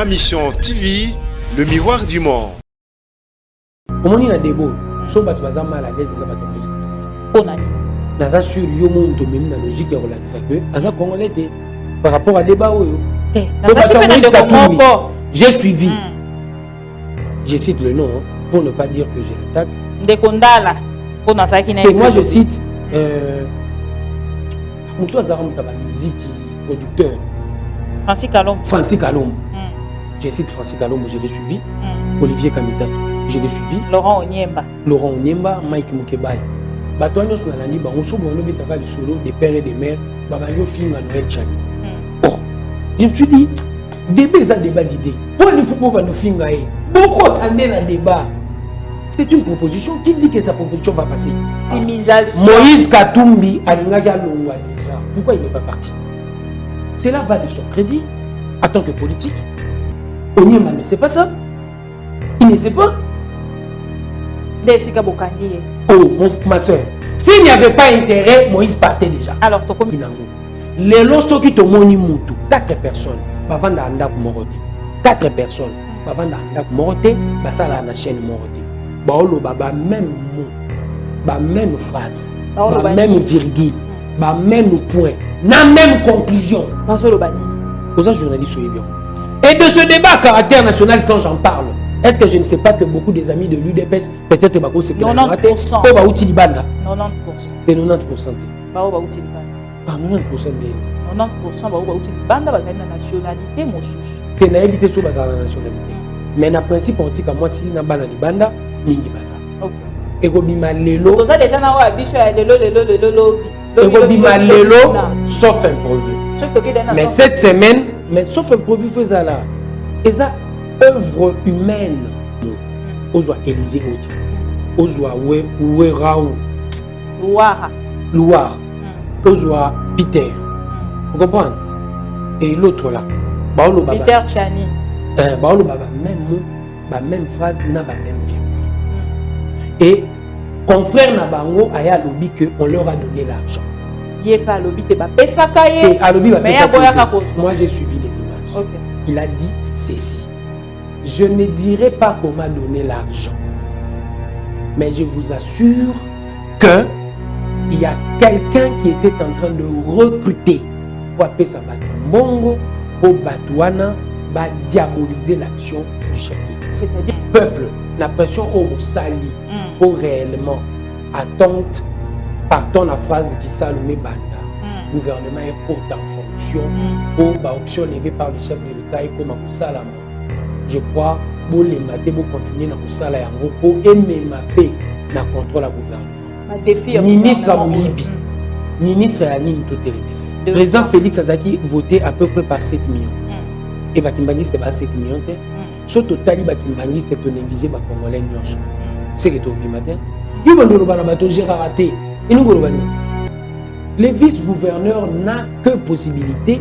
Mission TV, le miroir du monde. Comment il y a des mots? Sauf que tu vas mal à l'aise, tu vas te plus. On a dit. Dans un sur yo monde même la logique et relaxée que asa congolais par rapport à débat j'ai suivi. Je cite le nom pour ne pas dire que je l'attaque. Et moi je cite Moutou Azaram Taba musique producteur Francis Kalombo. Je cite Francis Kalombo, je l'ai suivi. Olivier Kamitato, je l'ai suivi. Laurent Onyemba, Mike Mukebai. Batouanos Nalani, on se voit le solo des pères et des mères, Babalio film à Noël Chani. Oh, je me suis dit, débat ça débat d'idées. Pour le football va nous finir. Beaucoup attendent un débat. C'est une proposition. Qui dit que sa proposition va passer? Moïse Katumbi a déjà. Pourquoi il n'est pas parti? Cela va de son crédit en tant que politique. Onyema ne sait pas ça. Il ne sait pas. Oh, ma soeur, s'il n'y avait pas intérêt, Moïse partait déjà. Alors, les lorsqu'ils qui te moni moutou, 4 personnes, avant d'anda pour moroter. 4 personnes, avant d'anda pour moroter, ça la chaîne moroter. Baolo baba même mot, ba même phrase, ba même virgule, ba même point, la même conclusion. Aux journalistes soyez bien. Et de ce débat à caractère national, quand j'en parle, est-ce que je ne sais pas que beaucoup des amis de l'UDPS, peut-être Bako c'est que 90%. Ou Baouti Libanda. 90%. C'est 90%. Baouti Libanda. Ah, 90% des. 90% Baouti Libanda, c'est la nationalité, mon sous. Tu n'as évité sur la nationalité. Mais dans le principe, on dit que moi, si je suis dans Libanda, mingi baza. Ok. Et Gobima Lelo. Pour ça, déjà, on a vu Lelo. Et Gobima Lelo, sauf imprévu. Mais cette semaine, sauf imprévu, faisait là. Et ça, œuvre humaine. Ozwa Élysée Odi. Ozwa Oueraou. Loire. Ozwa Peter. Vous comprenez? Et l'autre là. Baolo Baba. Peter Chani. Baolo Baba, même mot, même phrase, n'a pas même virgule. Et confrère Nabango aya lobby qu'on leur a donné l'argent. Pas lobby, t'es pas pesakaye. Moi j'ai suivi les images. Okay. Il a dit ceci. Je ne dirai pas qu'on m'a donné l'argent. Mais je vous assure que il y a quelqu'un qui était en train de recruter pour appeler ça Batumbongo, pour Batouana, va diaboliser l'action du chef de l'État. C'est-à-dire le peuple, la pression au sali, pour réellement attendre, partant la phrase qui s'allume Banda. Gouvernement est haut en fonction, pour l'option levée par le chef de l'État et comme à Salama. Je crois que les matés vont continuer dans le salaire pour aimer ma paix dans le contrôle du gouvernement. Ministre Amoulibi, ministre Anine Totelemi, président Félix Azaki voté à peu près par 7 millions. Et Bakimbangis c'était pas 7 millions. Ce total, Bakimbangis était négligé par les Congolais. C'est que tu as matin. Il y a raté. Et nous le vice-gouverneur n'a que possibilité,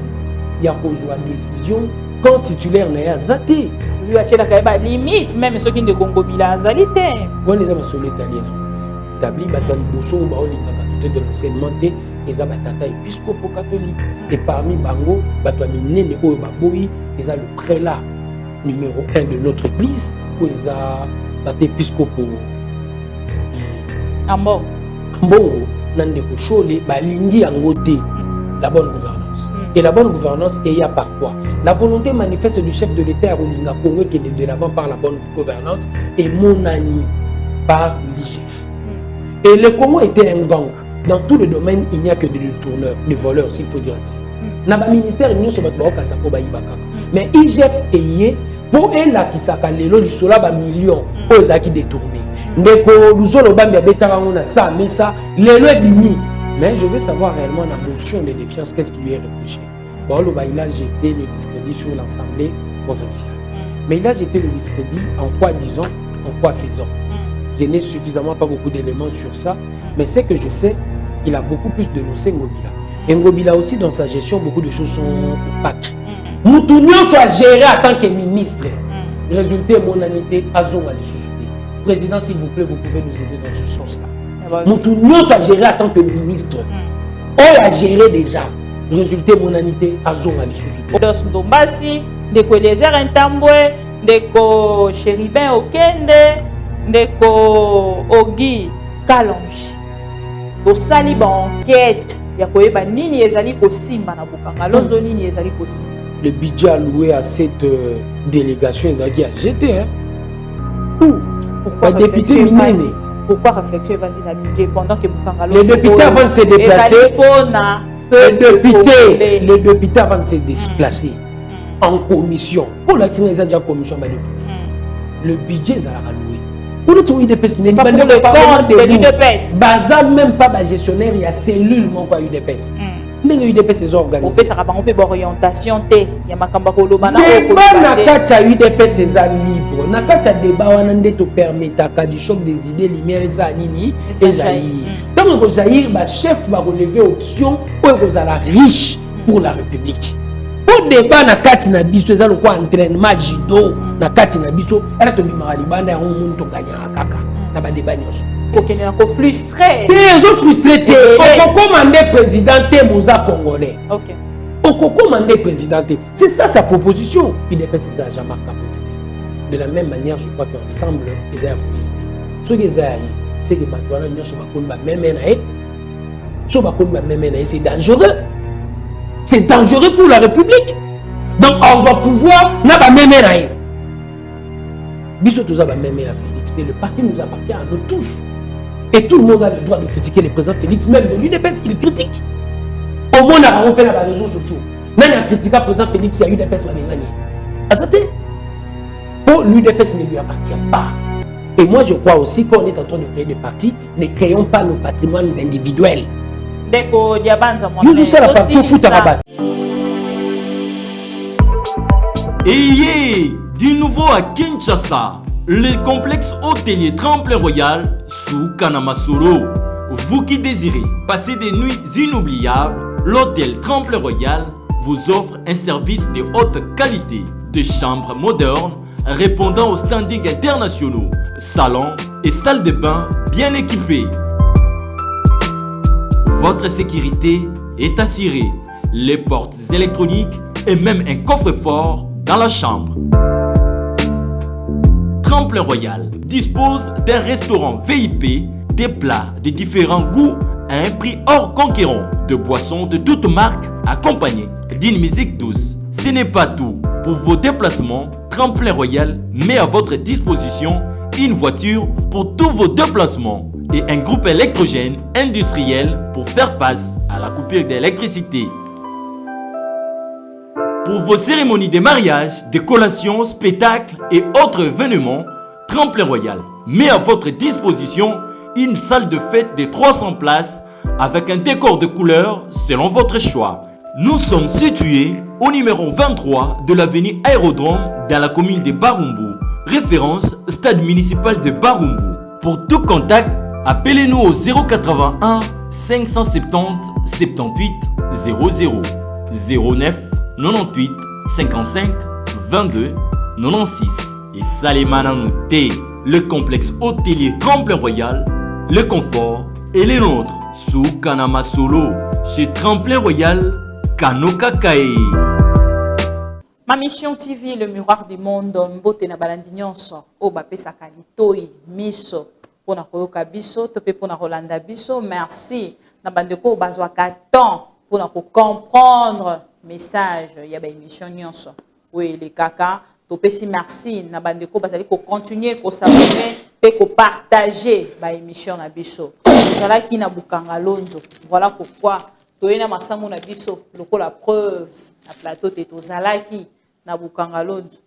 il y a une décision quand titulaire n'est pas zaté. Il y a des limites, même ceux qui ne Congo bila zalité. Bon, les hommes sont italiens. Tabli batali bosso ou baoli na de l'enseignement et les abatata épiscopo catholique. Et parmi bango, batami nene o baboui, ils ont le prélat numéro 1 de notre église, où ils ont été épiscopo. Ambo. Nandeko Chole, balingi angote, la bonne gouvernance. Et la bonne gouvernance, il y a par quoi? La volonté manifeste du chef de l'État Rolinga Congo qui est de l'avant par la bonne gouvernance et Monani par l'IGF. Et le Congo était un gang. Dans tous les domaines, il n'y a que des détourneurs, des voleurs, s'il faut dire ainsi. Dans le ministère, il n'y a pas mais IGF est pour elle qui s'appelle les millions aux qui détournés. Mais je veux savoir réellement la motion de défiance, qu'est-ce qui lui est reproché. Il a jeté le discrédit sur l'Assemblée provinciale. Mais il a jeté le discrédit en quoi disant, en quoi faisant. Je n'ai suffisamment pas beaucoup d'éléments sur ça, mais ce que je sais, il a beaucoup plus de notions Ngobila. Et Ngobila aussi, dans sa gestion, beaucoup de choses sont opaques. Moutounion soit géré en tant que ministre. Résultat, mon amitié, Azon à l'issue. Président, s'il vous plaît, vous pouvez nous aider dans ce sens-là. Moutounion soit géré en tant que ministre. On a géré déjà. Résultat, mon amitié, Azon à l'issue. ndeko Eliezer Ntambwe, ndeko Chéribin Okende, ndeko Ogi Kalonji. Tosali ba enquête ya koyeba nini ezali kosimba na Bokanga Lonzo nini ezali kosimba. Le budget alloué à cette délégation ezaki a jeté hein. Pourquoi député minene? Pourquoi réflexion evandi na budget pendant que Bokanga Lonzo Les députés avant de se déplacer, les députés avant de se déplacer en commission. Pour la déjà commission le budget est alloué. Pour le UDPS, c'est pas pour le compte de l'UDPS. Baza même pas gestionnaire, il y a cellule mon quoi UDPS. Les UDPS sont organisés. On peut orientation il y a makamba koloba na nakati ya UDPS eza libre. Nakati ya débat wana nde to permetaka du choc des idées lumière eza nini ezaïr. Donc ko jaïr ba chef ba relever option pour kozala riche pour la République. Au débat nakati na biso eza le quoi entraînement judo nakati na biso era to bimaka libanda ya monde to gagner kaka na ba débat nyonso. OK na ko frustré. Ils ont frustré on commander président Moza congolais. OK. On commander président. C'est ça sa proposition. Il est passé ça Jean-Marc Capote. De la même manière, je crois qu'ensemble ils ont posé. Ce qu'ils ont c'est que maintenant nous sommes même c'est dangereux. C'est dangereux pour la République. Donc on doit pouvoir n'a pas même Biso tous a même Félix. Le parti nous appartient à nous tous. Et tout le monde a le droit de critiquer le président Félix, même de l'UDPS, il critique. Au moins, on a rompé la réseaux sociaux. Nous avons critiqué le président Félix, il y a l'UDPS qui a gagné. Pour l'UDPS ne lui appartient pas. Et moi, je crois aussi qu'on est en train de créer des partis, ne créons pas nos patrimoines individuels. Nous sommes la partie au foot à Rabat. Et du nouveau à Kinshasa. Le complexe hôtelier Tremplin Royal sous Kanamasolo. Vous qui désirez passer des nuits inoubliables, l'hôtel Tremplin Royal vous offre un service de haute qualité, de chambres modernes répondant aux standings internationaux, salons et salles de bain bien équipées. Votre sécurité est assurée, les portes électroniques et même un coffre-fort dans la chambre. Tremplin Royal dispose d'un restaurant VIP, des plats de différents goûts à un prix hors conquérant, de boissons de toutes marques accompagnées d'une musique douce. Ce n'est pas tout. Pour vos déplacements, Tremplin Royal met à votre disposition une voiture pour tous vos déplacements et un groupe électrogène industriel pour faire face à la coupure d'électricité. Pour vos cérémonies de mariage, de collations, spectacles et autres événements, Tremplin Royal met à votre disposition une salle de fête de 300 places avec un décor de couleurs selon votre choix. Nous sommes situés au numéro 23 de l'avenue Aérodrome dans la commune de Barumbu, référence stade municipal de Barumbu. Pour tout contact, appelez-nous au 081 570 78 00 09 98 55 22 96 et Salimana Nouté, le complexe hôtelier Tremplin Royal, le confort et les nôtres sous Kanama Solo chez Tremplin Royal Kanokakae. Ma mission TV, le miroir du monde, mbote na balandinyonso, o bapesa kanitoi, miso, pona koyoka biso, tope pona rolanda biso, merci. Na bandeko bazwa temps pona ko comprendre message, il y a une émission nyonso. Oui, les kaka, topesi merci na bandeko bazali ko continuer ko s'abonner et ko partager ba émission na biso. Voilà qui na Bokanga Lonzo. Voilà pourquoi toyena masango na biso lokola preuve na plateau te tozalaki na Bokanga Lonzo.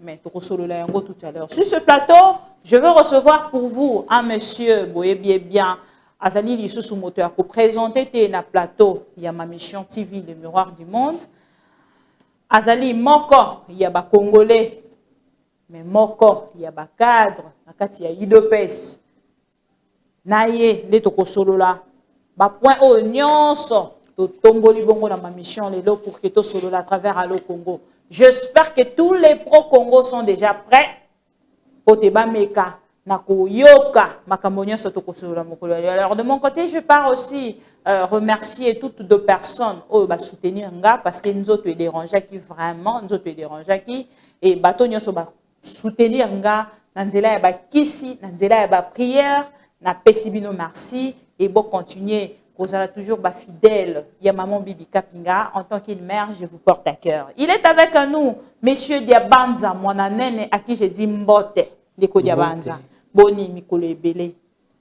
Mais to kosolola yango tout à l'heure. Sur ce plateau, je veux recevoir pour vous un monsieur boye bien Azali Lisusu moteur pour présenter na plateau il y a ma mission TV le miroir du monde. Azali moko il y a ba congolais mais moko il y a ba cadre nakati ya UDPS. Naye le toko solola ba point o nyonso to tomboli bongo na ma mission lelo pour que to solola à travers Allo Congo. J'espère que tous les pro Congo sont déjà prêts. Oteba meka nako yoka makambo nyonso tokosolola mokolo. Alors de mon côté, je pars aussi remercier toutes deux personnes au ba soutenir nga parce que nous autres dérangeant qui vraiment nous autres dérangeant qui et bato nyonso ba soutenir nga na nzela ya ba kisi na nzela ya ba prière na pesibino merci et bon continuer kozala toujours ba fidèle ya maman Bibi Kapinga en tant qu'une mère je vous porte à cœur. Il est avec nous monsieur Diabanza mwana nene à qui je dis mbote ndeko Diabanza boni mikolo ebele.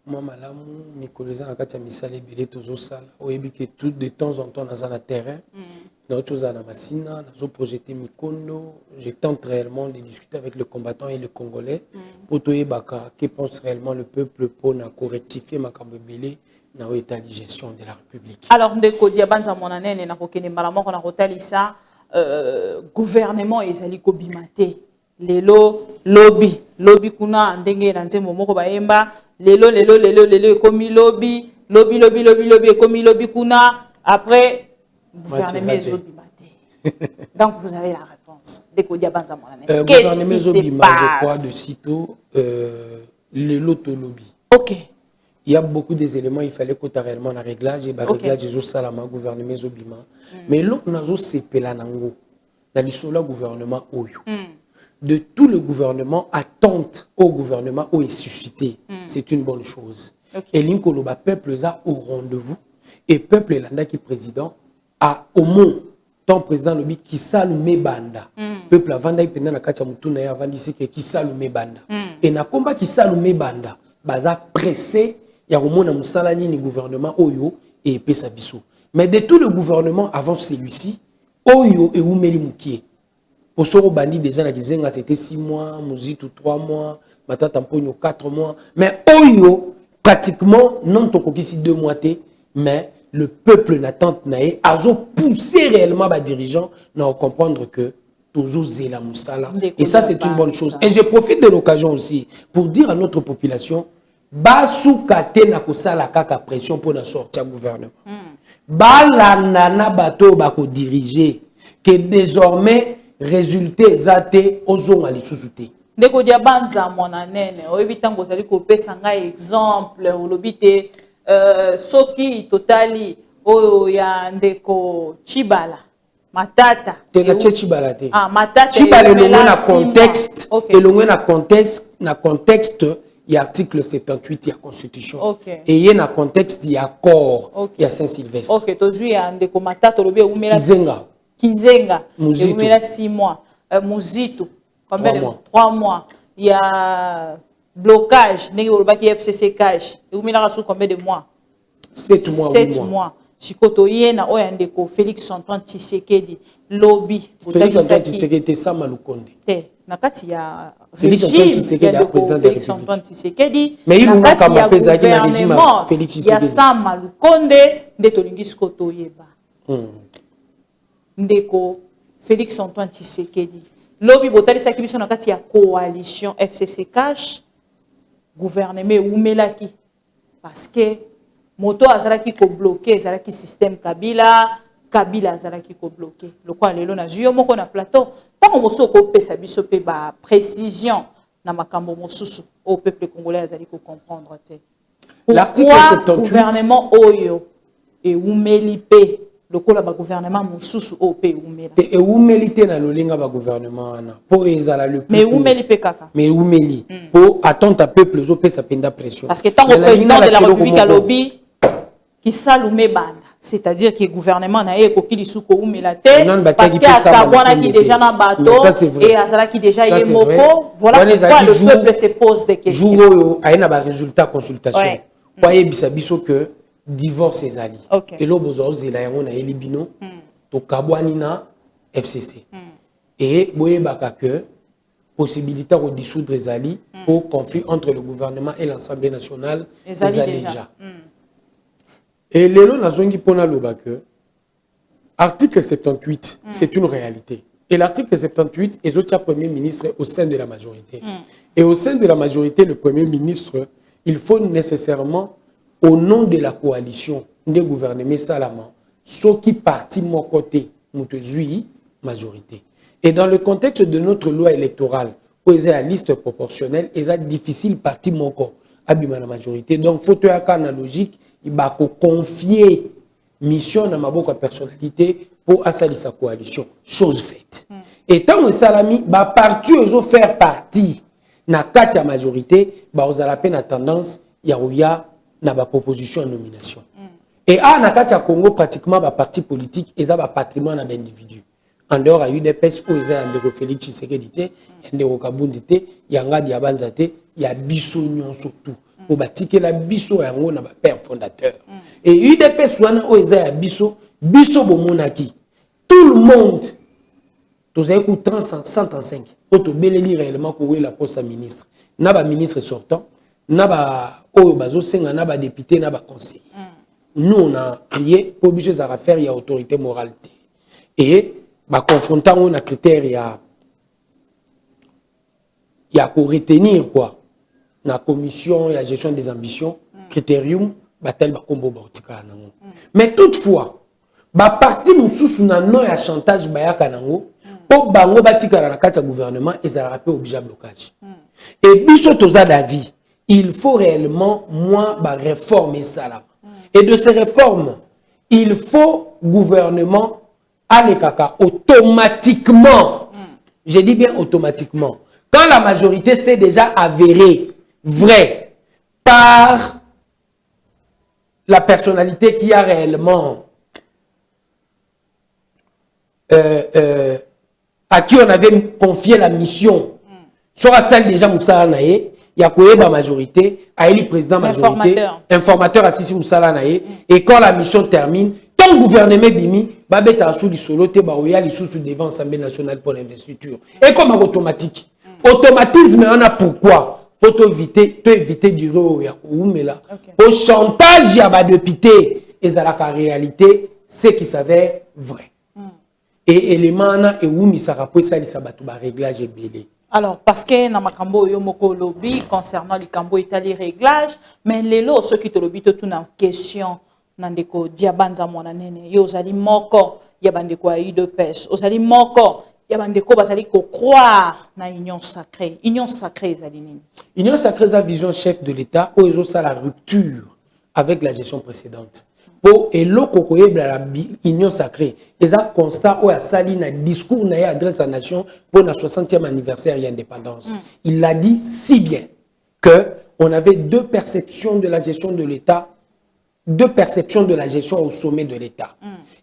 Moi, malamu, Mikolo na kati ya misala ebele tozosala. Oyebi que tout de temps en temps dans un terrain, dans autre chose na masina, dans projeté mikondo, je tente réellement de discuter avec le combattant et le Congolais pour toyebaka que pense réellement le peuple pour na rectifier makambo ebele na état de gestion de la République. Alors ndeko Diabanza monanene na kokene malamoko na kotalisa gouvernement ezali kobimate. Lelo lobby kuna ndenge na nzembo moko bayemba lelo ekomi lobby ekomi lobby kuna après gouvernement ezobimate. Donc vous avez la réponse ndeko Diabanza monanene. Gouvernement ezobima je crois de sitôt lelo to lobby. OK. Il y a beaucoup des éléments, il fallait qu'on ait réellement un réglage, et réglage, ils ont salama, gouvernement, zobima. Mais l'autre, on a sepela nango, dans le gouvernement Oyo. De tout le gouvernement, attente au gouvernement où est suscité. C'est une bonne chose. Et l'inkoloba peuple a au rendez-vous, et peuple landa qui président a au moins tant président lobby qui salume banda. Peuple avant d'aller pendant la kacha mutuna ya avant d'ici qui salume banda. Et na combat qui salume banda, baza pressé. Il y a au moins un ni gouvernement Oyo et Pesa Bissou. Mais de tout le gouvernement avant celui-ci, Oyo et Oumeli Moukié. Pour ce bandit déjà, c'était 6 mois, Mouzitou 3 mois, Matata Mpogno 4 mois. Mais Oyo, pratiquement, non tokokisi 2 mois, mais le peuple n'attend naé, a poussé réellement les dirigeants à comprendre que toujours Zéla Moussala. Et ça, c'est une bonne chose. Et je profite de l'occasion aussi pour dire à notre population, Basouka na kosala kaka pression pour na sortir gouvernement. Balanda na bato bako diriger que désormais résultat zate ozonga lisusuté. Ndeko Diabanza mwana nene oyebi tango zali ko pesa nga exemple olobite soki totali oyo ya ndeko Chibala Matata tena Chibala te. Ah Matata Chibala elongwe na contexte elongwe na contexte il y a article 78 de la Constitution. Et il y a un contexte, il y a accord, il y a Saint-Sylvestre. Ok, tu as dit que Matata lobi umela Kizenga. Umela 6 mois. Muzito, combien de mois? 3 mois. Il y a blocage, n'est-ce pas qui FCC cash. Umela sous combien de mois? 7 mois. 7 mois. Sikoto yena oyandeko Félix Antoine Tshisekedi lobby. Félix Antoine Tshisekedi ça malukonde. Nakati ya Félix Antoine Tshisekedi a président de la République. Mais il nous a comme président de la régime Félix Tshisekedi. Ya Sama Lukonde ndetolingi sikoto yeba. Ndeko Félix Antoine Tshisekedi. Lobby botali sa kibiso nakati ya coalition FCC cash gouvernement umelaki parce que moto azalaki ko bloquer azalaki système Kabila azalaki ko bloquer lokwa lelo na juyo moko na plateau tango moso ko pesa biso pe ba précision na makambo mosusu au peuple congolais azali ko comprendre te l'article 78 gouvernement oyo et umeli pe lokola ba gouvernement mosusu au pe umela et umeli te na lolinga ba gouvernement ana po ezala le plus mais umeli pe kaka mais umeli po attendre ta peuple zo pesa penda pression parce que tango président de la République a lobby qui salume banda c'est-à-dire que le gouvernement n'a pas qui lisuko umela te parce que Atabwana qui déjà na bateau et Azala qui déjà est moko voilà pourquoi le peuple se pose des questions jour a un résultat consultation voyez bisabiso que divorce ezali et lo bozo zela yango na elibino to kabwani na FCC et boye baka que possibilité de dissoudre ezali pour conflit entre le gouvernement et l'Assemblée nationale ezali déjà. Et lelo nazongi pona loba que article 78 c'est une réalité. Et l'article 78 est le premier ministre au sein de la majorité. Et au sein de la majorité, le premier ministre, il faut nécessairement, au nom de la coalition, de gouvernement Salama, ce qui partit mon côté, majorité. Et dans le contexte de notre loi électorale, où ils ont la liste proportionnelle, ils ont difficile parti moko abima la majorité. Donc faut que la logique, il va confier mission dans ma boka personnalité pour assalir sa coalition. Chose faite. Et tant que salami, bah parti ils ont faire partie na quatre ya majorité, bah vous avez la tendance ya na ba proposition de nomination. Et na quatre ya Congo pratiquement ba parti politique ils ont ba patrimoine à l'individu. En dehors il y a UDPS où ils ont Ndeko Félix Tshisekedi te, Ndeko Kabundi te, Yanga Diabanza te, ya biso nyonso tout. Pour bâtir la biso yango na ba père fondateur. Et UDPS wana où ils ont biso bomonaki. Tout le monde tous les coups 135 auto beleli réellement pour la poste à ministre. Naba ministre sortant, naba oyo senga naba député naba conseiller. Nous on a crié pour biso za faire il y a autorité morale. Et ba confrontant on a critère il y a pour retenir quoi na commission il y a gestion des ambitions critérium batel ba kombo bortika nango. Mais toutefois ba parti mususu na non ya chantage bayaka nango po bango batikala na kati ya gouvernement et ça rappelle obligé blocage. Et biso toza d'avis, il faut réellement moi ba réformer ça là. Et de ces réformes, il faut gouvernement aller kaka automatiquement. Je dis bien automatiquement. Quand la majorité s'est déjà avérée vrai par la personnalité qui a réellement à qui on avait confié la mission, soit celle déjà Moussa Naye, il y a la majorité, à le président majorité, informateur assisté Moussa Naye, et quand la mission termine, tant gouvernement Bimi, Babeta sous l'isolo, Baouya, les sous devant l'Assemblée nationale pour l'investiture. Et comme automatique. Automatisme, on a pourquoi? Pour éviter du au chantage, il y a des députés, et ça la réalité, c'est qui s'avère vrai. Et élément et où ça rappelle ça les réglage et belé. Alors parce que na makambo yo moko lobby concernant les cambo itali réglage mais les lots ceux qui te lobby tout une question nandeko diabanza mwana nene yo zali moko ya bandeko ya UDPS ozali moko ya bandeko bazali ko croire na union sacrée zali nini union sacrée sa vision chef de l'état où ils ont ça la rupture avec la gestion précédente. Et l'autre la union sacrée, ils ont constat où sali na discours na adresse à la nation pour le 60e anniversaire de l'indépendance. Il a dit si bien que on avait deux perceptions de la gestion de l'État, deux perceptions de la gestion au sommet de l'État.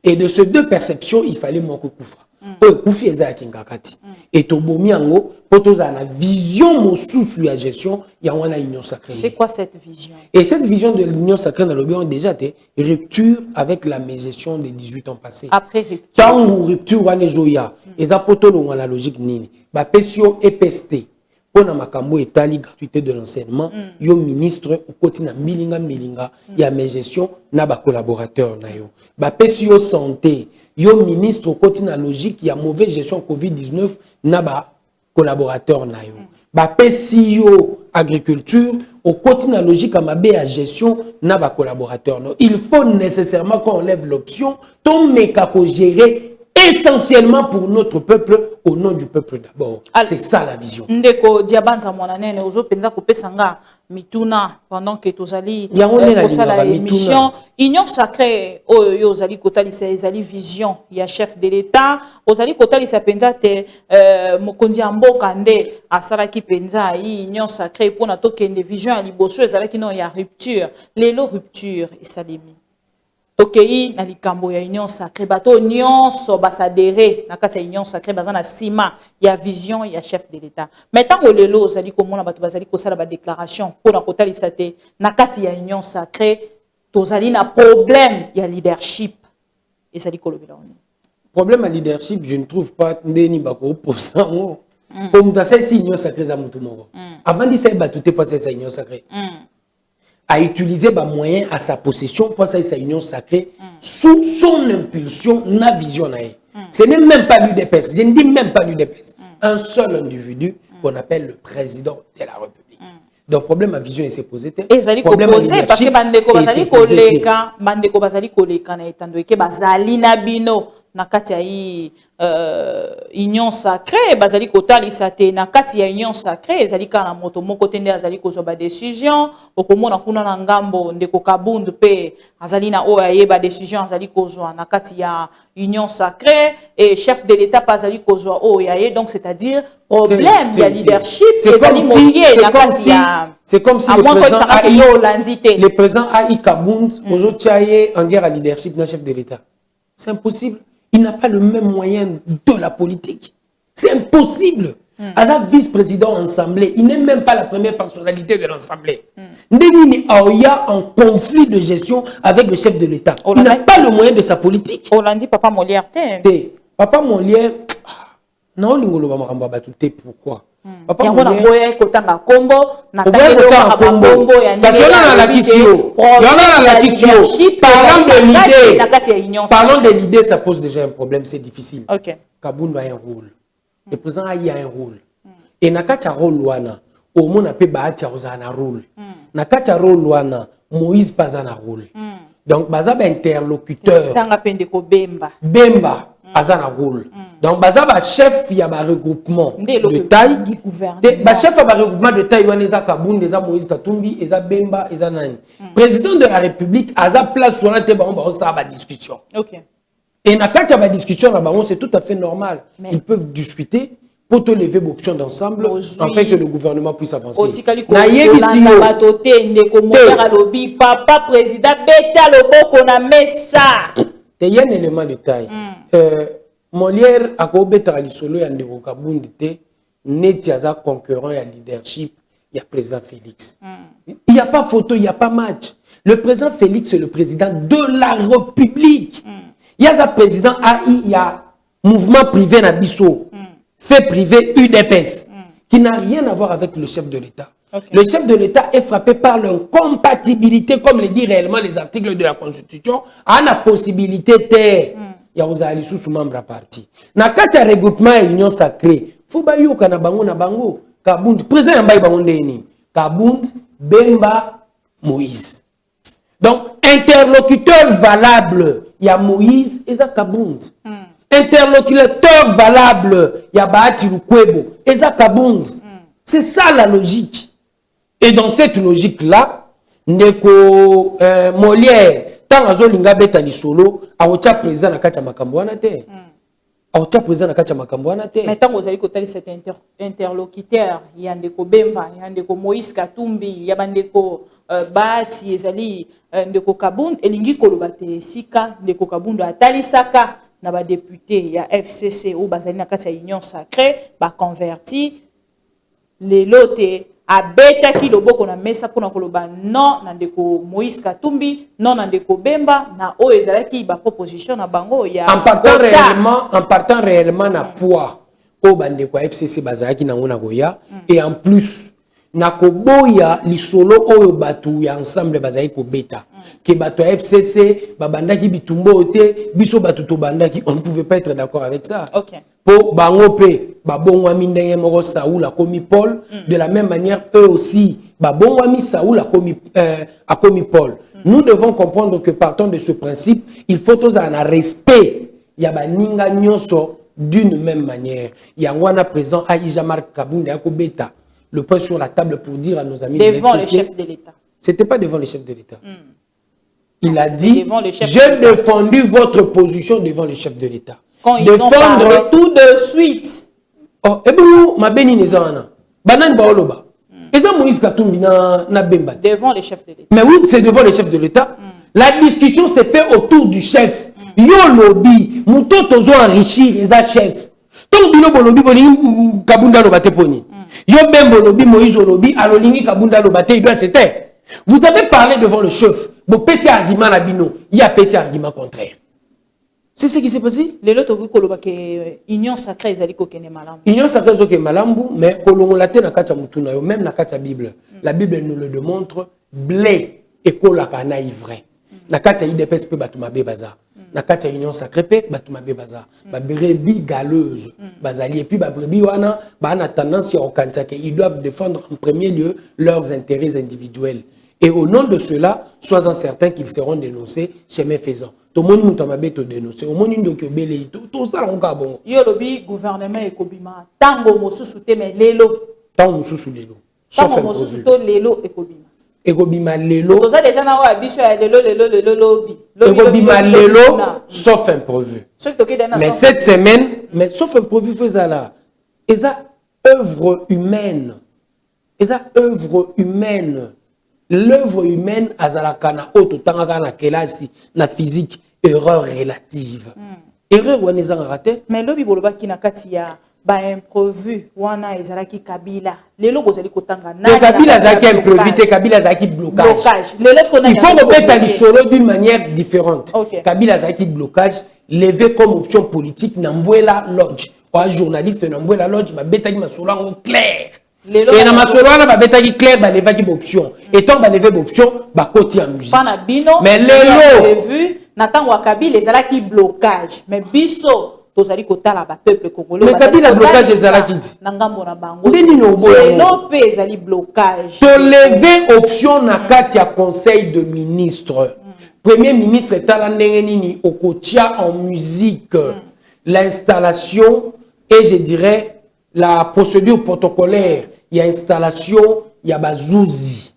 Et de ces deux perceptions, il fallait mon koufa. Koufi eza kingakati. Et tobomi ango potoza na vision mosusu ya gestion ya wana union sacrée. C'est quoi cette vision? Et cette vision de l'union sacrée dans le bien déjà été rupture avec la gestion des 18 ans passés. Après rupture. Tant rupture wana zoya, eza potolo wana logique nini. Ba pesio EPST pour na makambo etali gratuité de l'enseignement, yo ministre au quotidien milinga ya gestion na ba collaborateur na yo. Ba pesio santé yo ministre au quotidien logique ya mauvaise gestion Covid-19 na ba collaborateur na yo. Ba PCO agriculture au quotidien logique à ma à gestion na ba collaborateur no. Il faut nécessairement qu'on lève l'option ton méca gérer essentiellement pour notre peuple au nom du peuple d'abord. C'est ça la vision. Ndeko diabanza mwananene ozo penza kopesanga mituna pendant que tozali la émission union sacrée oyo ozali kotalisa ezali vision ya chef de l'état ozali kotalisa penza te mokonzi mboka nde asalaki penza yi union sacrée pona tokende vision ya liboso ezalaki no ya rupture lelo rupture esalemi tokei na likambo ya union sacrée bato nyonso basadere na kati ya union sacrée bazana sima ya vision ya chef de l'état mais tango lelo ozali komona bato bazali kosala ba déclaration pona kotalisa te na kati ya union sacrée tozali na problème ya leadership ezali kolobela oni problème à leadership je ne trouve pas ndeni bako opposant comme dans cette union sacrée za mutu moko avant de ça bato te passer sa union sacrée à utiliser des moyens à sa possession pour sa union sacrée sous son impulsion, na vision. Ce n'est même pas l'UDPS, je ne dis même pas l'UDPS. Un seul individu qu'on appelle le président de la République. Donc, problème à vision, il s'est posé. Et ça dit parce que bandeko bazali koleka na etando eke bazali na bino na kati ya union sacrée bazali kotalisa te na kati ya union sacrée ezali kana moto moko te nde azali kozwa ba décision okomona kuna na ngambo ndeko Kabundu pe azali na oyo ayeba décision azali kozwa na kati ya union sacrée et chef de l'état pas azali kozwa oyo aye donc c'est-à-dire problème ya leadership ezali mokie na kati ya c'est comme si le président Aïe Kabund aujourd'hui en guerre à leadership d'un chef de l'état. C'est impossible. Il n'a pas le même moyen de la politique. C'est impossible. À la vice-président assemblée, il n'est même pas la première personnalité de l'assemblée. Ndeni Aoya en conflit de gestion avec le chef de l'État. Il n'a pas le moyen de sa politique. On l'a dit Papa Molière. Papa Molière, non, pourquoi? Papa Molière, parlons de l'idée, ça pose déjà un problème, c'est difficile. Kabundu a un rôle. Le président a un rôle. Et Nakacha rôle wana, au monde a un rôle. Nakacha rôle wana, Moïse pas un rôle. Donc, Bazaba interlocuteur. Bemba. Azana rôle. Donc, Bazaba chef, il y a un regroupement de taille. Chef, il y a un regroupement de taille. Il y a Kabundu, il y a Moïse Katumbi, il y a Bemba, il y a Nani. Président de la République, il y a place sur la table, il y a une discussion. Et quand il y a une discussion, c'est tout à fait normal. Ils peuvent discuter pour te lever l'option d'ensemble afin que le gouvernement puisse avancer. Papa président, beta lobo qu'on a mis ça. Il y a un élément de taille. Molière a beta à l'isolo et en Kabundu net a concurrent et leadership. Il y a président Félix. Il n'y a pas photo, il n'y a pas match. Le président Félix est le président de la République. Il y a un président AI, il y a mouvement privé Nabiso, fait privé UDPS, qui n'a rien à voir avec le chef de l'État. Le chef de l'État est frappé par l'incompatibilité, comme le dit réellement les articles de la Constitution, à la possibilité de... Il y a aux alliés sous membre à parti. Dans le regroupement et union sacrée, il faut que na bango, Kabund, président Mbaye Bango Kabund, Bemba, Moïse. Donc, interlocuteur valable, il y a Moïse et Kabund. Interlocuteur valable, il y a Bahati Lukwebo et Kabund. C'est ça la logique. Et dans cette logique-là, Neko Molière, tant que Zolinga Betani Solo, a été président à Kacha Makambouanate. A été président à Kacha Makambouanate. Mais tant que vous avez côté cet interlocuteur, il y a Ndeko Bemba, il y a Ndeko Moïse Katumbi, il y a Ndeko Bahati, Ezali, Ndeko Kabund, et Lingi Kolobate Sika, Ndeko Kabund, Atalisaka, na ba député, il y a FCC, ou Bazali na Kacha Union Sacrée, ba converti, les lotés. A beta ki lobo kona mesa pona koloba non na ndeko Moïse Katumbi non na ndeko Bemba na o ezalaki ba proposition na bango ya en partant réellement na poids o bandeko FCC bazalaki na ngona goya et en plus na koboya lisolo oyo batu ya ensemble bazalaki ko beta ke bato FCC babandaki bitumbo te biso batu to bandaki on ne pouvait pas être d'accord avec ça. Pour Bangope, Babongwami Ndenge Moro Saoul a commis Paul, de la même manière, eux aussi, Babongwami Saoul a commis Paul. Nous devons comprendre que partant de ce principe, il faut tous un respect. Il y a Baninga Nyonso d'une même manière. Il y a un présent Aïjamar Kabunde Akobeta, le point sur la table pour dire à nos amis devant le chef de l'État. C'était pas devant le chef de l'État. Il a dit, j'ai défendu votre position devant le chef de l'État. Quand ils ont parlé tout de suite. Oh, et bien, ma béni nezana. Banan baoloba. Et ça, Moïse Katumbi na Bemba. Devant le chef de l'État. Mais oui, c'est devant le chef de l'État. La discussion s'est faite autour du chef. Yo lobby, mouton tozo enrichir les chefs. Tant bino bolobi boni Kabunda lobate poni. Yo bembo lobby Moïse lobby alolingi Kabunda lobate il doit se taire. Vous avez parlé devant le chef. Bon, PC argument na bino, il y a PC argument contraire. C'est ce qui s'est passé. Les autres union sacrée ezali kokene malambu. Union sacrée ezali malambu, mais kolongolate na kacha mutuna yo même na kacha Bible. La Bible nous le démontre, blé et kolaka na ivraie. Na kacha IDPS pe batuma be baza. Na kacha union sacrée pe batuma be baza. Ba brebis galeuse bazali et puis ba brebis wana ba na tendance ya okantake, ils doivent défendre en premier lieu leurs intérêts individuels. Et au nom de cela, sois-en certain qu'ils seront dénoncés chemin faisant. Tout le monde m'a dénoncé. Au monde tout ça on a bon. Yo lobi gouvernement ekobima. Tango mosusu te mais lelo. Tango mosusu lelo. Tango mosusu to lelo ekobima. Ekobima lelo. Tout ça déjà na wa biso ya lelo lobi. Ekobima lelo sauf imprévu. Mais cette semaine, mais sauf imprévu faisait là. Et ça œuvre humaine. Et ça œuvre humaine. L'œuvre humaine azalakana auto tangaka na kelasi na physique erreur relative. Erreur wana ezanga raté. Mais lobi boloba ki na kati ya ba imprévu wana ezalaki Kabila. Lelo bozali kotanga na Kabila zaki imprévu te Kabila zaki blocage. Il faut remettre l'isolo d'une manière différente. Okay. Kabila zaki blocage levé comme option politique na Mbwela Lodge. Ou journaliste na Mbwela Lodge ba betaki masolo en clair. Et dans ma solo na ba betaki clair ba levaki option. Et tant ba levé option ba koti en musique. Mais lelo vu natango Kabila ezalaki blocage. Mais biso tozali kotala ba peuple congolais. Mais Kabila blocage ezalaki dit. Na ngambo na bango. Lelo pe ezali blocage. To lever option na kati ya conseil de ministre. Premier ministre tala ndenge nini okotia en musique l'installation et je dirais la procédure protocolaire, il y a installation, il y a bazouzi.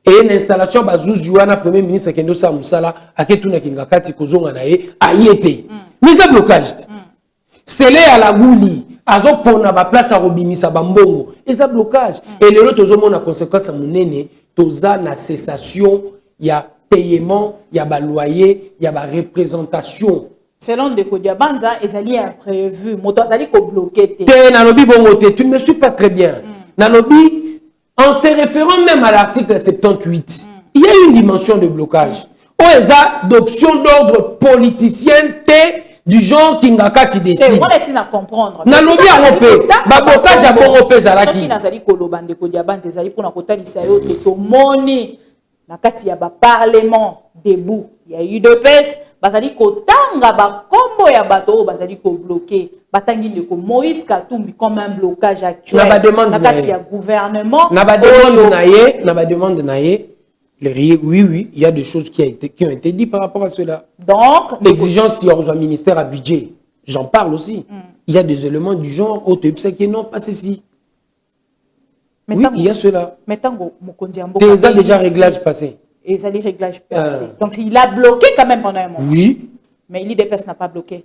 Et l'installation bazouzi wana premier ministre Kendo Samusala aketuna kingakati kozonga na ye ayete. Mise à blocage. C'est là à la gouli, azo pona ba place à robimisa bambongo. Et ça blocage. Et les autres ont na conséquence monene, toza na cessation, il y a paiement, il y a ba loyer, il y a ba représentation. Selon de Kodiabanza, ezali imprévu. Moto azali ko bloqué te. Te nalobi bongote, tu ne me suis pas très bien. Nalobi, en se référant même à l'article 78, il y a une dimension de blocage. Oeza d'option d'ordre politicien T du genre Kingakati décide. On essaie de comprendre. Nalobi a repé, ba blocage a bon repé zalaki. Soki nazali ko lobande Kodiabanza ezali pour na kotalisa yo te to moni na kati ya ba parlement debout. Il y a eu de pèse, bazali ko tanga ba kombo ya bato bazali ko bloquer. Batangi le ko Moïse Katumbi comme un blocage actuel. Na ba demande na kati ya gouvernement. Na ba demande naie, oui, il y a des choses qui ont été dites par rapport à cela. Donc, l'exigence si on ministère à budget, j'en parle aussi. Il y a des éléments du genre qui non pas ceci. Oui, il y a cela. Maintenant, Mokonzi Ambo. Déjà réglage passé. Et ça les réglages passés. Donc il a bloqué quand même pendant un moment. Oui. Mais l'IDPS n'a pas bloqué.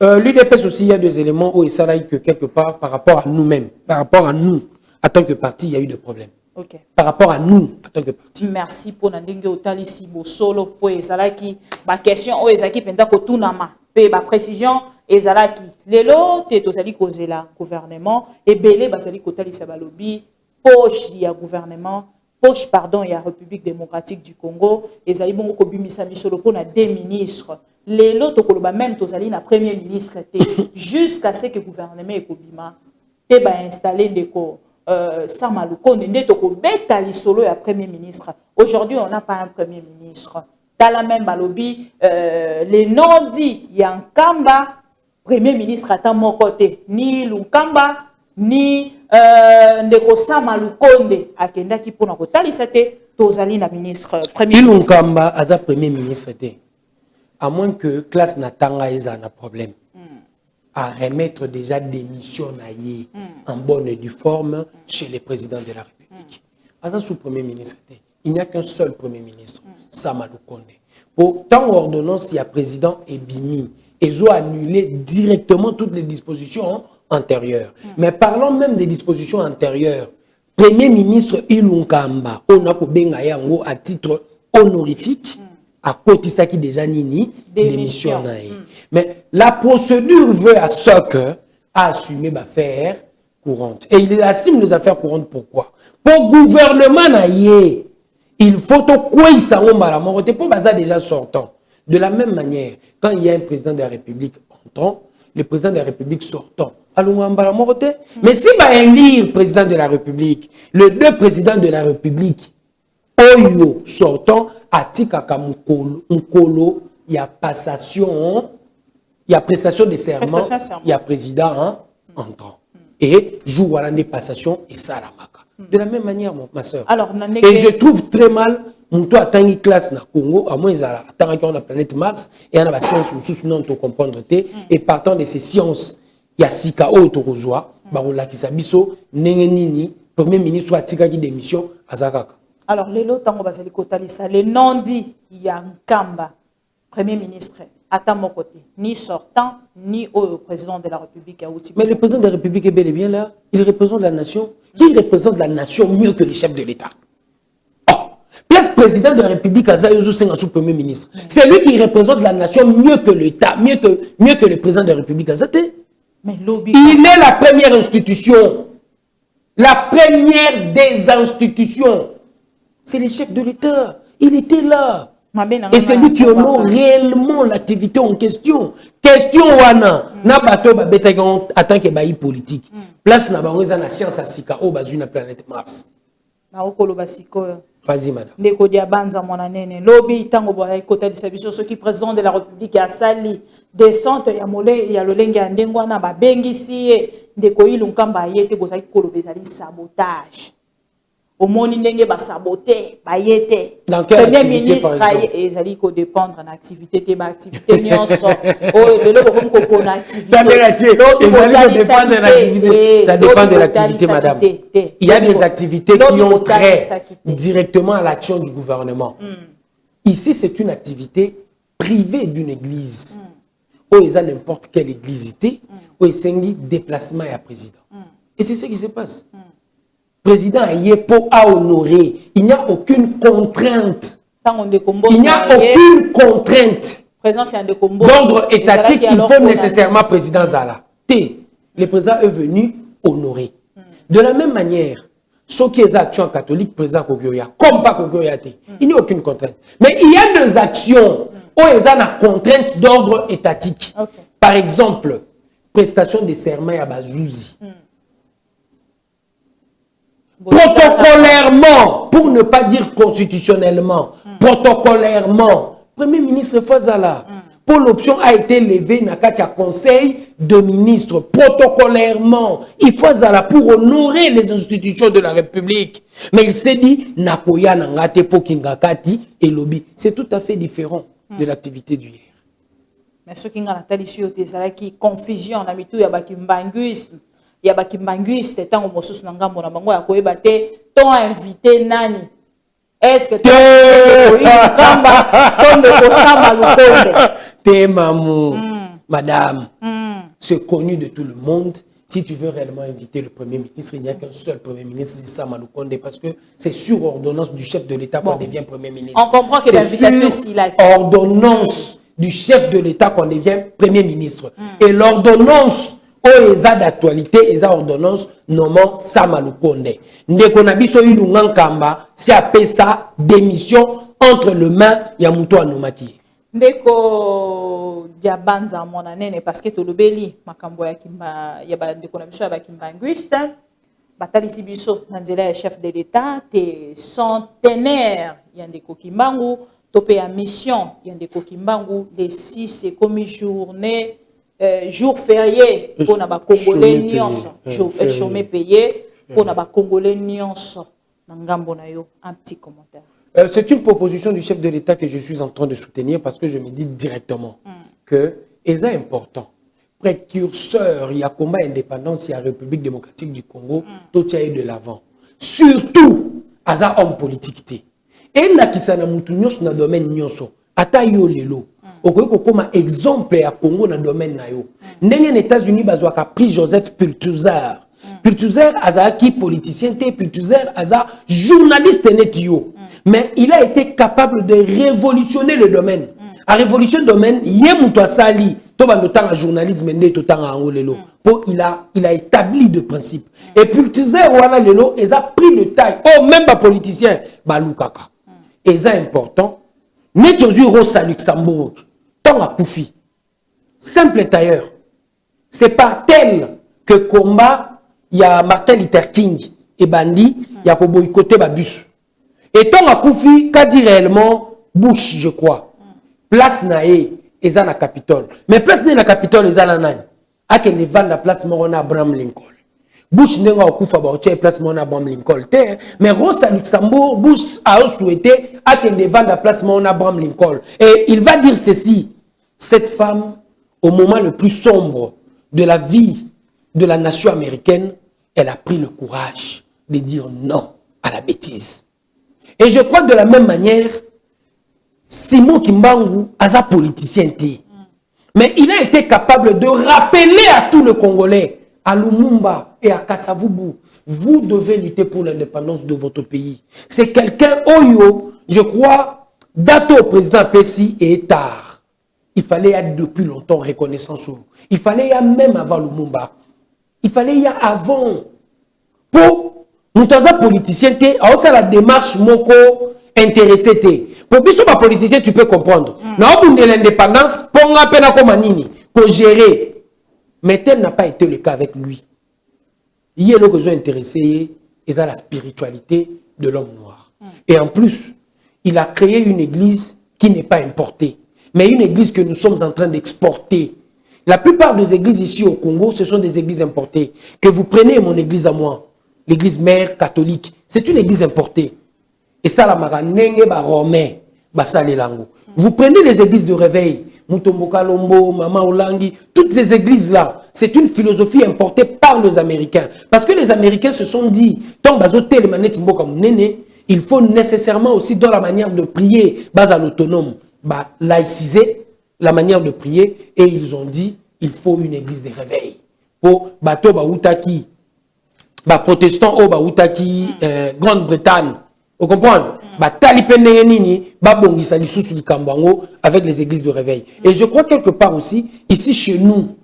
L'IDPS aussi, il y a des éléments où il s'arrête que quelque part, par rapport à nous-mêmes, par rapport à nous, en tant que parti, il y a eu des problèmes. Okay. Par rapport à nous, en tant que parti. Merci pour Nandenge Otali Sibo Solo pour Ezalaki. Ma question, oh Ezaki Penta Kotunama. Pe ba précision, Ezalaki. Lelo, te tozali kozela gouvernement. Et Belé, basali Kotali Sabalobi. Poche, il y a gouvernement. Poche, pardon, il y a République démocratique du Congo. Ezali bongo kobimisa misolo pour na deux ministres. Lelo, tokoloba même tozali na premier ministre. Jusqu'à ce que le gouvernement ekobima. Te ba installé ndeko. Samalukonde ndetoko beta lisolo ya premier ministre. Aujourd'hui, on n'a pas un premier ministre. Dans la même balobi, les noms dits Yankamba, premier ministre à mon côté, ni Lunkamba, ni ndeko Samalukonde akenda ki pona kotalisate tozali na ministre premier ministre. Lunkamba aza premier ministre té. À moins que classe natanga eza na problème. À remettre déjà des missions en bonne et due forme chez les présidents de la République. À sous premier ministre, il n'y a qu'un seul premier ministre, Samalukonde. Pour tant ordonnance, il y a président et Bimi. Ils ont annulé directement toutes les dispositions antérieures. Mais parlons même des dispositions antérieures. Premier ministre Ilunkamba, on a Kobengayango à titre honorifique. À côté ça qui déjà nini démission. Mais la procédure veut à ce que à assumer l'affaire courante. Et il assume les affaires courantes pourquoi? Pour gouvernement naïe, il faut quoi il s'en va pour bazar déjà sortant. De la même manière, quand il y a un président de la République entrant, le président de la République sortant, mais si va élire président de la République, les deux présidents de la République Oyo sortant à Tikaka Mukolo, il y a passation, il y a prestation de serment, il y a président entrant. Et jour à l'année passation et Salamaka. De la même manière, ma soeur. Alors, et je trouve très mal, mon attend une classe na Congo, à moins attend qu'on la planète Mars, et on a la science ou non comprendre et partant de ces sciences, il y a Sika Otorozwa, Barola Kisabiso, Nengenini, Premier ministre a tiré démission à Zakaka. Alors, les lots, tango basali kotalisa, les non-dits, il y a Nkamba, Premier ministre, à mon côté, ni sortant, ni au président de la République. Mais le président de la République est bel et bien là. Il représente la nation. Qui représente la nation mieux que le chef de l'État? Oh, place président de la République, Azayouzou Sengasou, Premier ministre. C'est lui qui représente la nation mieux que l'État, mieux que le président de la République. Mais lobby. Il est la première institution. La première des institutions. C'est le chef de l'État. Il était là. Et c'est lui qui honore réellement l'activité en question. Question wana. Na bato ba betagon attend que baï politique. Place na bango na science asika o bazu na planète Mars. Na okolo basiko. Vas-y madame. Ndeko dia banza mwana nene. Lobby tango boya ekota disabiso ceux qui président de la République a sali descente ya molé ya lolenge ya ndengwa na ba bengisi ndeko ilunkamba yete bozaki kolobezali sabotage. Au monde ndenge ba saboter ba yete premier ministre ezali ko dépendre en activité te ba activité nyonso o lelo ko comme ko na activité ça dépend de l'activité madame. Il y a des activités qui ont trait directement à l'action du gouvernement. Ici c'est une activité privée d'une église. Ou ils ont n'importe quelle église ou ils ont déplacement à président. Et c'est ce qui se passe. Président Yepo a honoré. Il n'y a aucune contrainte. Il n'y a aucune contrainte d'ordre étatique. Il faut nécessairement président Zala. Le président est venu honorer. De la même manière, ceux qui sont actions catholiques, président Kogoya, comme pas Kogoya, il n'y a aucune contrainte. Mais il y a des actions où il y a une contrainte d'ordre étatique. Par exemple, prestation de serment à Bazouzi. Protocolairement, pour ne pas dire constitutionnellement, protocolairement, Premier ministre Fazala, pour l'option a été levée dans le conseil de ministres, protocolairement, il faut Zala pour honorer les institutions de la République. Mais il s'est dit, Nakoya Nangate Pokingakati et lobby. C'est tout à fait différent de l'activité du hier. Mais ce qui a été confusion, on a mis tout, il y a bakimbanguisme. Il y a des kimbanguistes tant que Moussous Nangambo na bango ya koyeba te ton invité nani est-ce que tu es mamou madame c'est connu de tout le monde. Si tu veux réellement inviter le Premier ministre, il n'y a qu'un seul Premier ministre, c'est Sama Lukonde, parce que c'est sur ordonnance du chef de l'État qu'on devient Premier ministre. On comprend que l'invitation est là. Ordonnance du chef de l'État qu'on devient Premier ministre. Et l'ordonnance eza d'actualité, eza ordonnance nommant Sama Lukonde. Ndeko na biso ilunga nkamba si apesa démission entre le main ya muto anomaki. Ndeko diabanza mona nene parce que tolobeli makambo ya kimba ya ba ndeko na biso ya ba kimbanguiste batalisi biso na nzela ya chef de l'État te centenaire ya ndeko Kimbangu topé ya mission ya ndeko Kimbangu les 6 c'est comme journée jour férié pour na ba congolais nyonso jour chômé payé pour na ba congolais nyonso na ngambo na yo. Un petit commentaire. C'est une proposition du chef de l'État que je suis en train de soutenir parce que je me dis directement que c'est important. Précurseur, il y a combat indépendance, il y a République démocratique du Congo, tout est de l'avant. Surtout, à un homme politique. Et là, qui s'en a moutou nyonso na domaine nyonso, ata yo lelo. Okoyeko comme exemple à Congo dans le domaine na yo. Ndenge les États-Unis bazwaka pris Joseph Pulitzer. Pulitzer azaki politicien té, Pulitzer aza journaliste net yo. Mais il a été capable de révolutionner le domaine. À révolutionner le domaine, yemuto sali to bandotanga journalisme ndé to tanga angolelo. Pour il a établi de principes. Et Pulitzer wana lelo a pris de taille. Oh même pas politicien balukaka. Et ça important. Net Rosa Luxembourg. Tant à Koufi. Simple tailleur. C'est par tel que combat, il y a Martin Luther King et Bandi, il y a pour boycotter Babus. Et tant à Koufi, qu'a dit réellement Bush, je crois. Place nae, et ça na Capitole. Mais place nae na Capitole, et ça na nani. A que ne vend la place Morona Abraham Lincoln. Bush n'est pas kufa ba oche place mon Abraham Lincoln mais Rosa Luxembourg Bush a souhaité attendre vendre la place mon Abraham Lincoln et il va dire ceci: cette femme au moment le plus sombre de la vie de la nation américaine, elle a pris le courage de dire non à la bêtise. Et je crois de la même manière Simon Kimbangu a sa politicien mais il a été capable de rappeler à tous les Congolais, à Lumumba et à Kasavubu, vous devez lutter pour l'indépendance de votre pays. C'est quelqu'un, Oyo, je crois, daté au président Pessi et tard. Il fallait y avoir depuis longtemps reconnaissance. Il fallait y avoir même avant Lumumba. Il fallait y avoir avant. Pour nous, politicien, c'est la démarche moko intéressé. Pour que les politiciens, tu peux comprendre. Non, l'indépendance, pour nga pena comme anini, qu'on gérer. Mais tel n'a pas été le cas avec lui. Il y a l'occasion intéressé, et à la spiritualité de l'homme noir. Et en plus, il a créé une église qui n'est pas importée, mais une église que nous sommes en train d'exporter. La plupart des églises ici au Congo, ce sont des églises importées. Que vous preniez mon église à moi, l'église mère catholique, c'est une église importée. Et ça, la maranenge, ba romain, ba salelango. Vous prenez les églises de réveil, Mutombo Kalombo, Mama Olangi, toutes ces églises-là, c'est une philosophie importée par les Américains. Parce que les Américains se sont dit, tant bazoté les manettes comme néné, il faut nécessairement aussi dans la manière de prier, base à l'autonome, bah, laïciser la manière de prier, et ils ont dit, il faut une église de réveil. Pour bateau ba outaki, ba protestant au ba outaki, Grande-Bretagne. Vous comprenez? Avec les églises de réveil. Et je crois quelque part aussi, ici chez nous,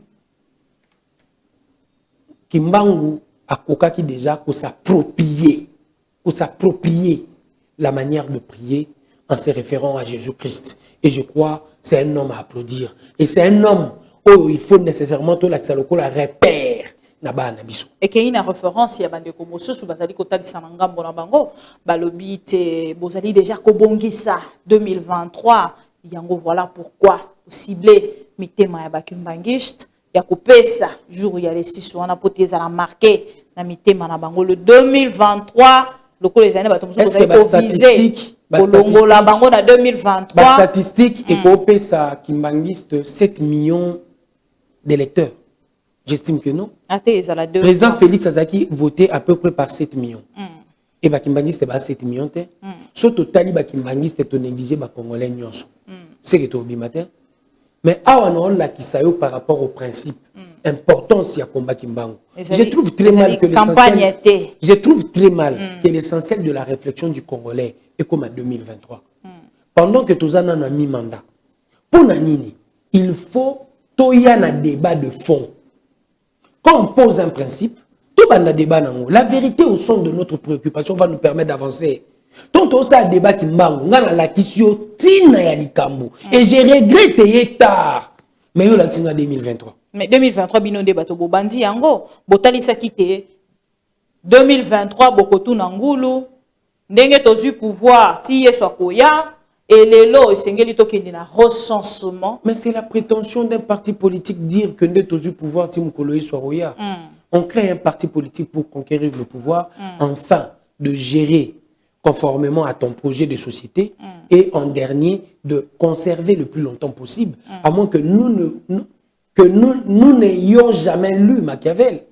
Kimbangu a kokaki déjà pour s'approprier la manière de prier en se référant à Jésus-Christ. Et je crois c'est un homme à applaudir. Et c'est un homme où il faut nécessairement tout l'accès la repère. Et qu'il y a une référence, il y a des commotions sur Bazali Kotali Sanangambo Nabango, Balobi te Bozali déjà Kobongisa 2023. Yango voilà pourquoi ciblé mitema ya bakimbangiste ya kopesa jour il y a les 6 wana poté za la marqué na mitema na bango le 2023 le ko les années batomso statistique Kolongo la bango na 2023 statistique et kopesa kimbangiste 7 millions d'électeurs. J'estime que non. Le président Félix Azaki votait à peu près par 7 millions. Et Bakimbangiste est 7 millions. Ce total, Bakimbangiste est négligé par Congolais. C'est que tu as matin. Mais on l'a qui par rapport au principe. Importance, il y a combat Kimbangu. Je trouve très mal que l'essentiel. Je trouve très mal que l'essentiel de la réflexion du Congolais est comme en 2023. Pendant que tous en a mis mandat. Pour Nanini, il faut qu'il y ait un débat de fond. Quand on pose un principe, tout le débat. La vérité au son de notre préoccupation va nous permettre d'avancer. Tant que ça débat qui m'bango, on a la question tina ya likambo. Et j'ai regretté tard. Mais yo la question 2023. Mais 2023 bino débat to bobandi yango, botali sakite. 2023 bokotu nangulu, ndenge tozu pouvoir tiye sokoya. Et les lots, c'est un recensement. Mais c'est la prétention d'un parti politique dire que nous avons le pouvoir soit roya. On crée un parti politique pour conquérir le pouvoir, enfin de gérer conformément à ton projet de société et en dernier de conserver le plus longtemps possible, à moins que nous n'ayons jamais lu Machiavel.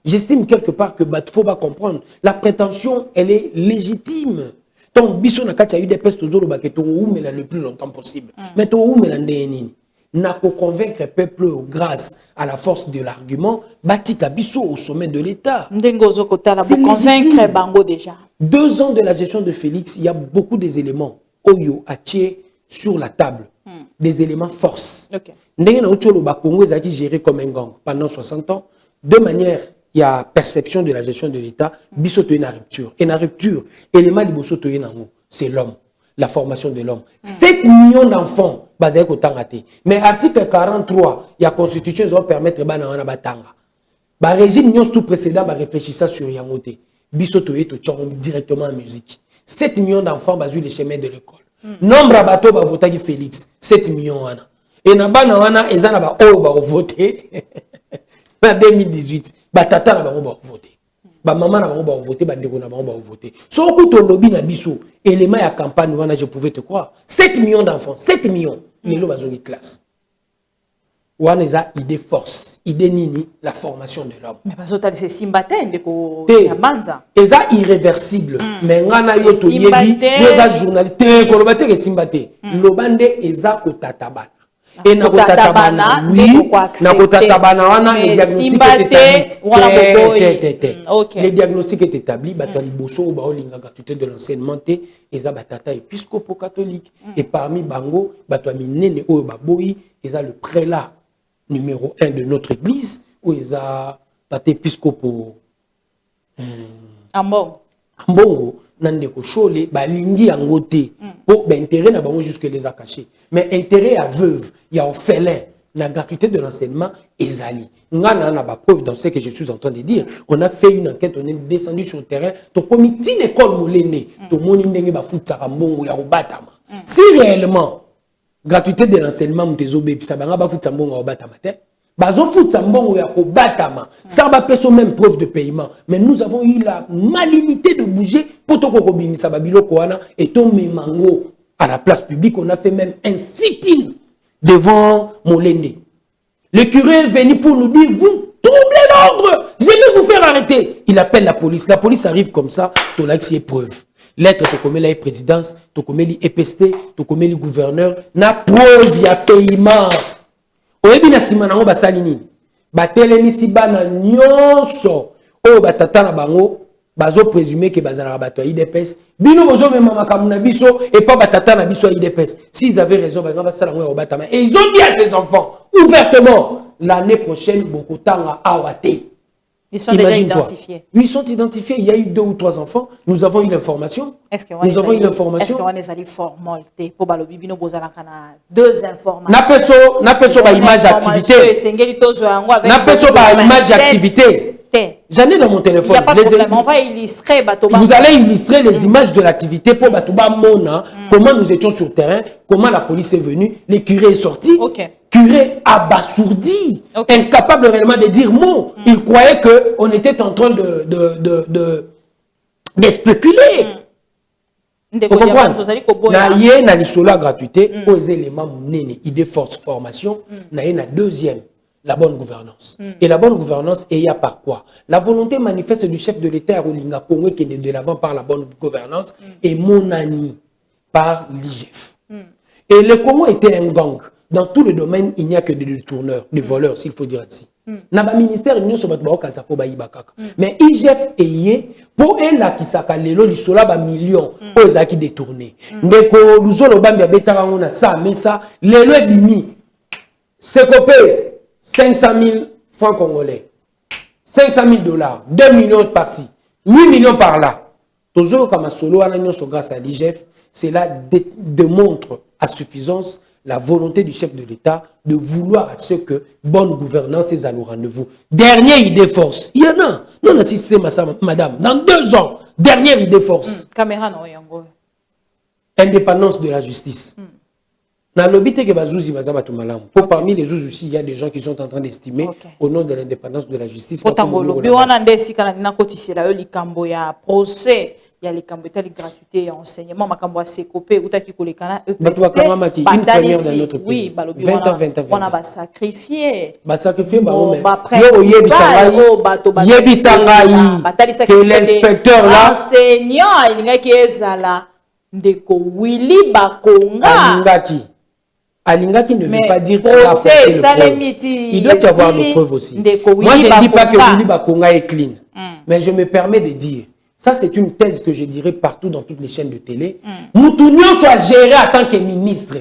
J'estime quelque part que il faut pas comprendre. La prétention, elle est légitime. Donc, biso na kati a eu des pestes toujours le plus longtemps possible. Mais to oumela ndeni n'a qu'à convaincre le peuple grâce à la force de l'argument, batika biso au sommet de l'État. Ndengozo kotala pour convaincre bango déjà. 2 ans de la gestion de Félix, il y a beaucoup des éléments oyo a tiré sur la table, des éléments force. Ndenge na ucholo ba Congo ezaki géré comme un gang pendant 60 ans de manière il y a perception de la gestion de l'État, bisoto une rupture. Et la rupture, élément de bisoto c'est l'homme, la formation de l'homme. 7 millions d'enfants, basés au Tangate. Mais article 43, il y a constitution, ils vont permettre de batanga. Le régime tout précédent va réfléchir sur Yangote. Bisoto est directement en musique. 7 millions d'enfants basés les chemins de l'école. Nombre de bateaux va voter Félix, 7 millions. Et na bana wana, ils ont voté en 2018. Batata na bango ba voter. ba maman na bango ba voter, ba ndeko na bango ba voter. So ku to lobby na biso, élément ya campagne wana je pouvais te croire. 7 millions d'enfants, 7 millions. Les lots bazongi classe. Wana eza idée force, idée nini la formation de l'homme. Mais parce que c'est Simbate ndeko ya banza. Eza irréversible. Mais ngana yo to yebi, eza journaliste ko lobate ke Simbate. Lobande eza ko tatabana. Et na ko tatabana, oui, na ko tatabana wana le diagnostic est établi. Le diagnostic est établi, bato liboso ba olinga gratuité de l'enseignement té eza batata épiscopo catholique et parmi bango bato minene o baboyi eza le prélat numéro 1 de notre église où eza tata épiscopo Ambongo nande ko chole balingi yango té po ba intérêt na bango jusque les a cachés mais intérêt à veuve ya orphelin la gratuité de l'enseignement ezali ngana na ba preuve dans ce que je suis en train de dire. On a fait une enquête, on est descendu sur le terrain to comité l'école molende to moni ndenge ba futaka mbongo ya obatama si réellement gratuité de l'enseignement mtezo bebisa banga ba futaka mbongo ya obatama te bazo futaka mbongo ya obatama ça va peso même preuve de paiement mais nous avons eu la malignité de bouger pour to ko bimisa ba biloko wana et to memango à la place publique. On a fait même un sit-in devant Molende. Le curé est venu pour nous dire, vous troublez l'ordre, je vais vous faire arrêter. Il appelle la police. La police arrive comme ça, ton axe est preuve. Lettre, tu connais la présidence, tu connais l'EPST, tu connais le gouverneur, na preuve, il y a paiement. Oyebi na sima nango basali nini? Batelemi si bana nyonso, o batata na bango, bazo présumer que bazala bato IDPS. Bino bozo me mama kamuna biso et pas batata na biso IDPS. S'ils avaient raison, et ils ont dit à ces enfants ouvertement l'année prochaine beaucoup tanga awate. Ils sont déjà identifiés. Oui, ils sont identifiés. Il y a eu 2 ou 3 enfants. Nous avons eu l'information. Nous avons eu l'information. Est-ce qu'on est allé formalité pour balobi bino bozala kana 2 informations. Na peso ba image activité. Na peso ba image activité. J'en ai dans mon téléphone. Il n'y a pas de problème. On va illustrer. Vous allez illustrer les images de l'activité pour Batouba Mona, comment nous étions sur terrain, comment la police est venue, les curés sont sortis. Curé abasourdi, incapable réellement de dire mot. Il croyait qu'on était en train de spéculer. Vous comprenez? Na yé na lisola gratuité, aux éléments nene, idée force formation, na yé na deuxième. La bonne gouvernance. Et la bonne gouvernance, et il y a par quoi? La volonté manifeste du chef de l'État, Rolinga Congo, qui est de l'avant par la bonne gouvernance, et Monani par l'IGF. Et le Congo était un gang. Dans tous les domaines, il n'y a que des détourneurs, des voleurs, s'il faut dire ainsi. Naba ministère, il n'y a pas mais IGF est yé, pour elle, qui s'appelle Lelo, il y a millions, pour les qui détournés. Mais quand nous avons ça, mais ça, Lelo est bimi. C'est copé. 500 000 francs congolais, 500 000 $, 2 millions par-ci, 8 millions par-là. Toujours comme solo grâce à l'IGF, cela démontre à suffisance la volonté du chef de l'État de vouloir à ce que bonne gouvernance est à nos rendez-vous. Dernière idée force, il y en a. Non, assistez à ça, madame. Dans 2 ans, dernière idée force. Caméra non, indépendance de la justice. Parmi les zouzous aussi, il y a des gens qui sont en train d'estimer au nom de l'indépendance de la justice. Il y a les cambouettes, les gratuités, enseignement, macambo sécopé, ou taki kolekana, une première dans notre pays. Oui, 20 ans. On a sacrifié. Sacrifié, que l'inspecteur là, enseignant, il est là, ndeko Willy Bakonga. Alingaki ne veut pas dire qu'il a apporté le preuve. Il doit y avoir des preuves aussi. Moi, je ne dis pas que Willy Bakonga est clean. Mais je me permets de dire, ça c'est une thèse que je dirais partout dans toutes les chaînes de télé. Moutounion soit géré en tant que ministre.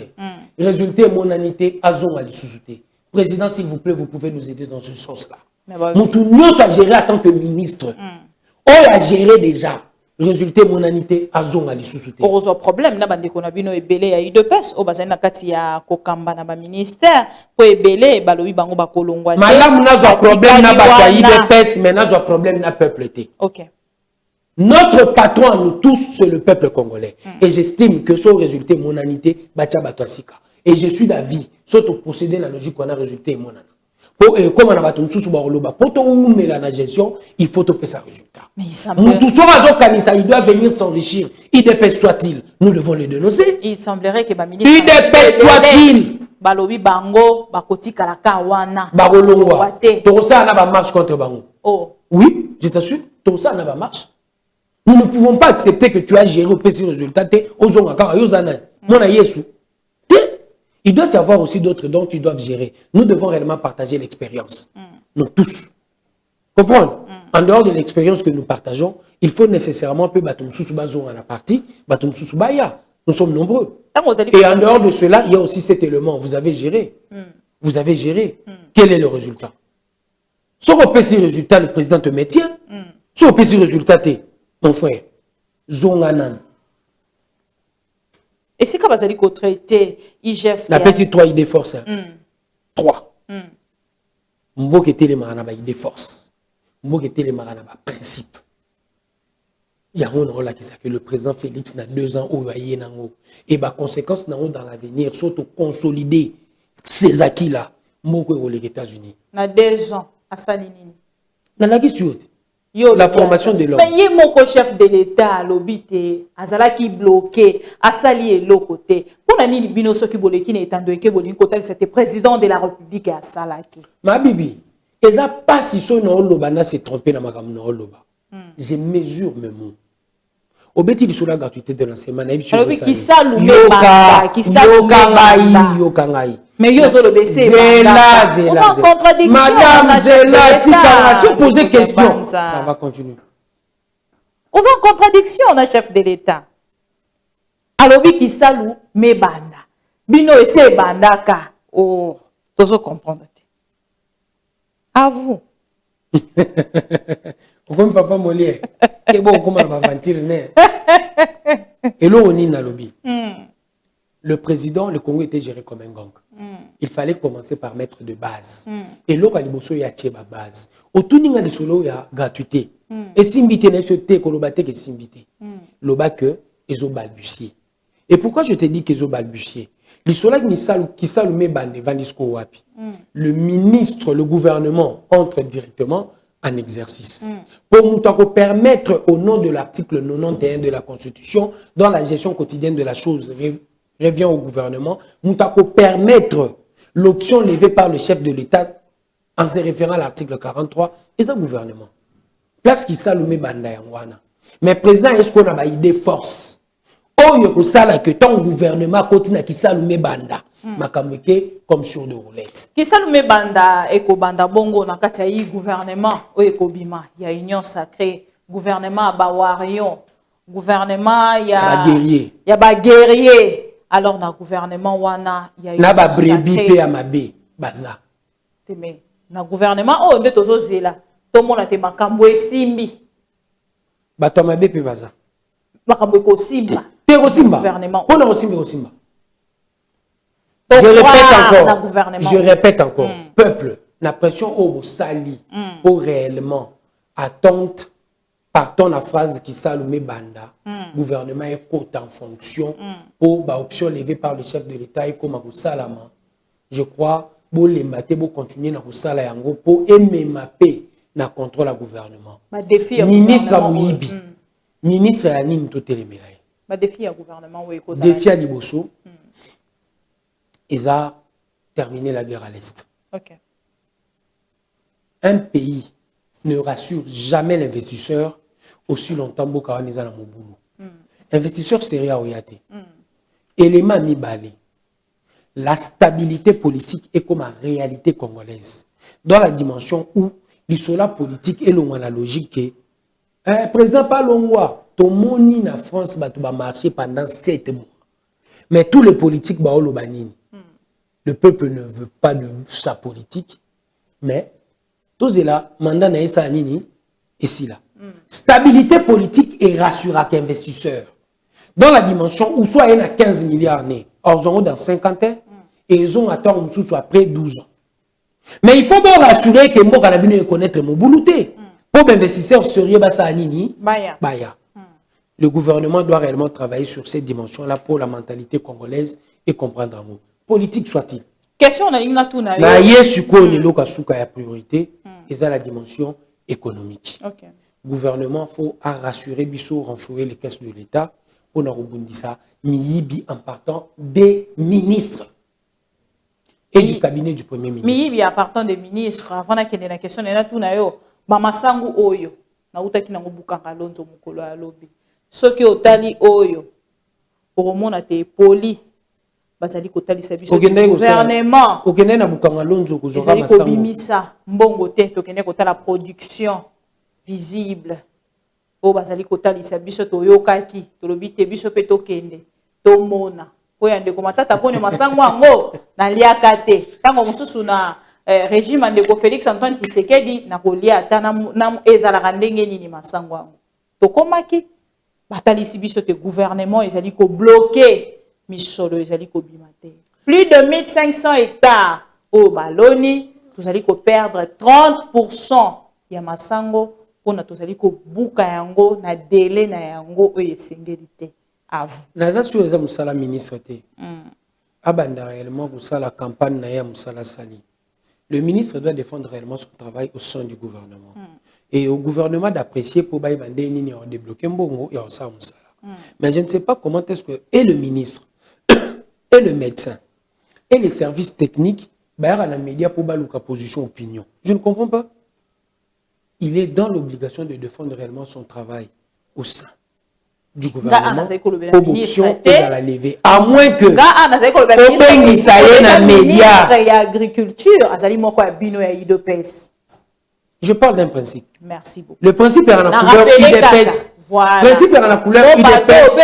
Résultat, mon anité, Azon Ali Souzouté. Président, s'il vous plaît, vous pouvez nous aider dans ce sens-là. Moutounion soit géré en tant que ministre. On l'a géré déjà. Résultat, mon anité, Azon Ali Souzouté. Pour problème, na bande konabino ebele ya UDPS, o bazana na kati ya kokamba na ba ministère, ko ebele balobi bango ba kolongwa. Madame n'a problème na ba UDPS, mais n'a problème na peuple té. OK. Notre patron à nous tous, c'est le peuple congolais. Et j'estime que ce résultat, mon anité, batia batouasika. Et je suis d'avis, surtout procéder la logique qu'on a résulté, mon anité. Comme on a battu sous Baroloba, pour tout la gestion, il faut topper sa résultat. Mais il semblerait... il doit venir s'enrichir. IDP soit-il, nous devons le dénoncer. Il semblerait que ma ministre... IDP soit-il. Balobi bango, bakoti karaka wana. Barolongwa. Torosa n'a pas marche contre Bango. Oh. Oui, je t'assure, Torosa n'a pas marche. Nous ne pouvons pas accepter que tu as géré au PC résultat. Il doit y avoir aussi d'autres dont tu dois gérer. Nous devons réellement partager l'expérience. Nous tous. Comprendre? En dehors de l'expérience que nous partageons, il faut nécessairement que Batum Sousoubazo en a partie, Batum Soussoubaya. Nous sommes nombreux. Et en dehors de cela, il y a aussi cet élément. Vous avez géré. Vous avez géré. Quel est le résultat? Sur au PC résultat, le président te maintient. Sur au PC résultat, mon frère, Zonganan. Et c'est comme ça qu'on traité IGF. La PC 3 idée force. 3. Mbok était les marana idée force. Mbok était les marana principe. Il y a un rôle qui que le président Félix n'a 2 ans au et bah conséquence dans l'avenir, surtout consolider ces acquis là. Mbok aux États-Unis. Na 2 ans à Salinini. Dans la question. La formation de l'homme. Mais il y a mon chef de l'État, l'obité, Azala qui bloqué, Asali l'autre côté. Pour la ligne binoso qui bolé qui n'est étant donné que bolin côté c'était président de la République à Salaki. Ma bibi, ils a pas si son Oloba s'est trompé dans ma gamme Oloba. Je mesure mes mots. Au bêtis sur la gratuité de l'enseignement, alors oui, qui s'allume qui s'allume yokangai. Mais yo zo le baisser. On est en contradiction. Madame Zela, si vous posez question, ça va continuer. On est en contradiction, on a chef de l'État. Alors oui, qui s'allume mes banda. Bino et ses bandaka. Oh, vous comprendre. À vous. Comme papa Molière. Et bon, comment on va mentir, né? Et là, on est dans le lobby. Le président, le Congo était géré comme un gang. Il fallait commencer par mettre de base. Et là, il y a une base. Autour de la solo, il y a gratuité. Et si vous avez simbité, que ils ont balbutié. Et pourquoi je te dis qu'ils ont balbutié? Le ministre, le gouvernement entre directement en exercice. Pour nous permettre, au nom de l'article 91 de la Constitution, dans la gestion quotidienne de la chose, revient au gouvernement, nous permettre l'option levée par le chef de l'État en se référant à l'article 43 et ça gouvernement. Place qui s'allume banda yangwana. Mais président, est-ce qu'on a idée force? Oh, yoko sala que ton gouvernement continue qui s'allume banda. Makameke comme sur de roulette. Qui s'allume banda eko banda bongo na kati ya gouvernement o eko bima ya union sacrée gouvernement bawarion gouvernement ya guerrier. Ya ba guerrier. Alors na gouvernement wana ya na ba brebi pe ya mabe baza. Teme na gouvernement oh nde tozo zela to mona te makambo esimbi. Ba to mabe pe baza. Makambo ko simba. Te simba. Gouvernement. On a simba simba. Je répète encore, peuple, la pression au sali, pour réellement attendre, partons la phrase qui s'allume banda, gouvernement est en fonction, pour l'option levée par le chef de l'État et comme à Salama. Je crois, pour les mater, pour continuer à Salayango, pour aimer ma paix, na contrôle à gouvernement. Ministre Amouibi, ministre Anine Totelemelaye. Défi à gouvernement, oui, défi à Liboso. Ils ont terminé la guerre à l'Est. Okay. Un pays ne rassure jamais l'investisseur aussi longtemps que Kawanisa na Mobulo. Investisseur sérieux à Oyate. Élément mi-balé. La stabilité politique est comme la réalité congolaise. Dans la dimension où l'isola politique est la logique que président Palongwa, ton moni na France va marcher pendant 7 mois. Mais tous les politiques ba olobanini. Le peuple ne veut pas de sa politique, mais tout cela, mandat na esa nini ici là. Stabilité politique et rassurant qu'investisseur. Dans la dimension où soit il y a 15 milliards nés, or ils ont dans 50 ans et ils ont attendu soit après 12 ans. Mais il faut bien rassurer que moi quand on connaître mon boulouté. Pour investisseur sérieux basa nini baya. Le gouvernement doit réellement travailler sur cette dimension là pour la mentalité congolaise et comprendre en mot. Politique soit-il. Question na linga tout na yo. Na yesu ko ne loka suka ya priorité et ça la dimension économique. OK. Gouvernement faut rassurer biso renflouer les caisses de l'État pour rebondissa miyibi en partant des ministres et du cabinet du premier ministre. Miyibi en partant des ministres avant na kende na question na tout na yo ba masangu oyo na utaki na ngobukanga lonzo mukolo ya lobi. Soki otali oyo omona te poli bazali kotalisa biso gouvernement okende na bukanga lonzo kozonga masangu ezali kobimisa mbongo te tokende kotala production visible o bazali kotalisa biso toyokaki tolobi te biso pe tokende tomona po ya ndeko matata poni masango yango na liaka te tango mosusu na régime ndeko Félix Antoine Tshisekedi na kolia ata na ezalaka ndenge nini masango yango tokomaki batalisi biso te gouvernement ezali ko bloquer misolo ezali ko bima te plus de 1500 hectares au baloni tozali ko perdre 30% ya masango pona tozali ko buka yango na délai na yango oyo esengeli te avu naza sur eza musala ministre te abanda réellement kusala campagne na ya musala sali. Le ministre doit défendre réellement son travail au sein du gouvernement et au gouvernement d'apprécier pour baï bande nini en débloquer mbongo et en ça musala. Mais je ne sais pas comment est-ce que et le ministre et le médecin et les services techniques baïra na média pour baluka position opinion. Je ne comprends pas. Il est dans l'obligation de défendre réellement son travail au sein du gouvernement. Option à la lever. À moins que je parle d'un principe. Merci beaucoup. Le principe est en la couleur UDPS. Voilà. Le principe est en la couleur UDPS.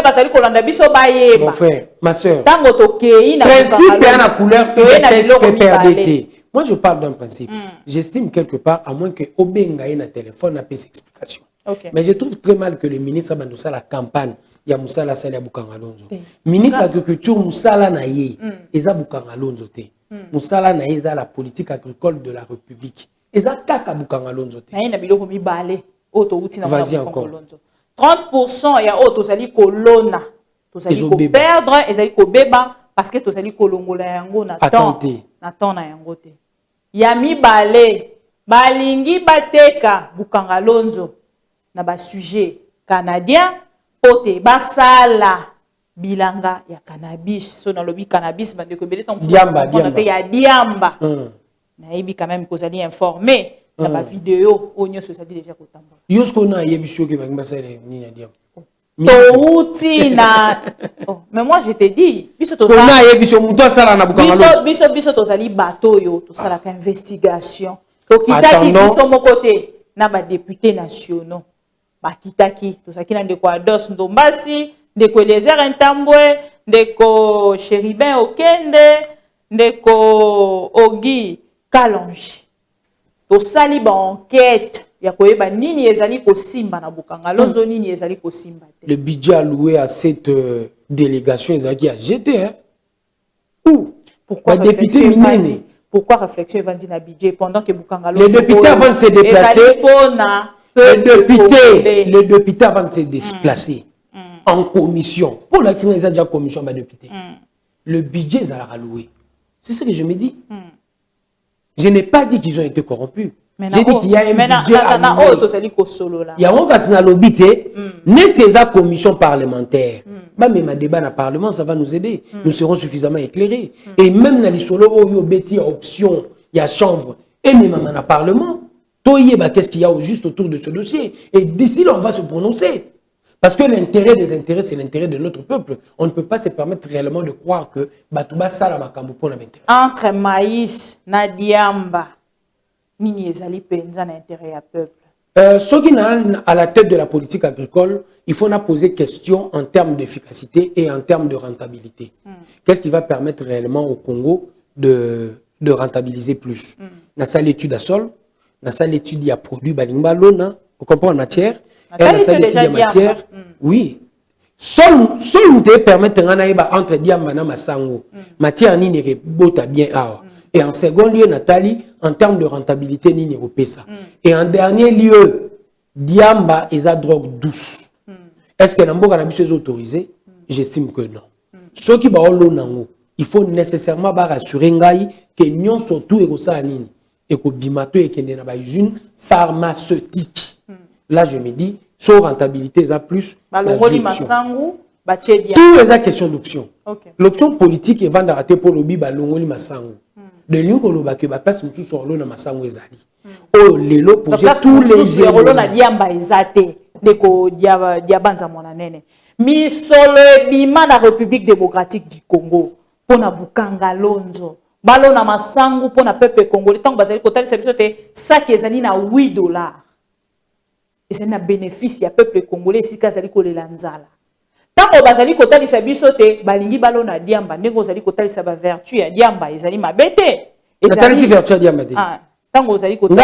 Mon frère, ma soeur. Le principe est en la couleur UDPS PPRDT. Moi, je parle d'un principe. J'estime quelque part, à moins que Obenga ait un téléphone, n'a pas d'explication. Mais je trouve très mal que le ministre Bandoussa la campagne, il y a Moussala Sali Aboukanga Lonzo. Ministre de l'Agriculture, Moussala Naye, Eza Aboukanga Lonzo. Moussala Naye, Eza la politique agricole de la République. Eza Kaka Aboukanga Lonzo. Vas-y encore. 30% il y a auto zali kolona. Tozali ko perdre, ezali ko beba parce que tozali kolongola yango na temps na yango te. Ya mibale balingi bateka Bukanga Lonzo na ba sujet canadien pote basala bilanga ya cannabis so na lobi cannabis bande ko belé tant te ya diamba. Na yebi quand même kozali informé na ba vidéo onyo so ça dit déjà ko tamba. Yosko na yebi sio ke bangba sala ni na diamba. Mais moi je te dis, biso tozali bateau yo, tosala ka investigation. Tokitaki biso mokote na ba députés nationaux. Ba kitaki, tosaki na ndeko Ados Ndombasi, ndeko Eliezer Ntambwe, ndeko Chéribin Okende, ndeko Ogi Kalonji. Tosali ba enquête. Nini ezali ko simba na Bukanga Lonzo nini ezali ko simba. Le budget alloué à cette délégation ezaki a jeté hein. Où pourquoi député Minene? Pourquoi réflexion evandi na budget pendant que Bukanga Lonzo les députés avant de se déplacer les députés avant de se déplacer en commission pour la déjà commission ba député. Le budget est alloué. C'est ce que je me dis. Je n'ai pas dit qu'ils ont été corrompus. J'ai dit qu'il y a un budget alloué. Il y a un cas dans l'obité, net ces commission parlementaire. Même un débat dans le Parlement, ça va nous aider. Nous serons suffisamment éclairés. Et même dans les solos, il y a option, il y a chambre. Et même dans le Parlement, qu'est-ce qu'il y a juste autour de ce dossier. Et d'ici là, on va se prononcer. Parce que l'intérêt des intérêts, c'est l'intérêt de notre peuple. On ne peut pas se permettre réellement de croire que Batouba Salamakambo pour l'intérêt. Entre maïs, Nadiamba. Nini ezali penza na intérêt à peuple. Ceux qui sont à la tête de la politique agricole, il faut poser question en termes d'efficacité et en termes de rentabilité. Qu'est-ce qui va permettre réellement au Congo de rentabiliser plus? Dans ça l'étude à sol, dans ça l'étude à produit balingba lona, vous comprenez en matière, et dans ça l'étude à matière, oui. Sol nous permet entre diamba na masango, matière ni ne bota bien awa. Et en second lieu, Nathalie, en termes de rentabilité, ni ça. Et en dernier lieu, Diamba est la drogue douce. Est-ce que l'ambo cannabis est autorisé? J'estime que non. Ceux qui ont l'eau, il faut nécessairement rassurer ngai que nous surtout et ça nini et que bimato et que na ba usine pharmaceutique. Là je me dis sur rentabilité ça plus balongoli masangu bachedia. Tout est la question d'option. Okay. L'option politique est vendre rater pour le bi balongoli masangu. De lion ko lo ba que ba place mutu sur lo na masangu ezali. Oh lelo pour tous les gens na diamba ezate deko diabanza mona nene. Misolo bima na République démocratique du Congo pona bukanga lonzo. Balo na masangu pona peuple congolais tant bazali kotali service te sac ezali na $8. Et c'est un bénéfice ya peuple congolais si kazali kolela nzala. Tango bazali kotali service te balingi balo na diamba ndeko zali kotali sa ba vertu ya diamba ezali mabete. Ezali si vertu ya diamba te. Ah, tango zali kotali.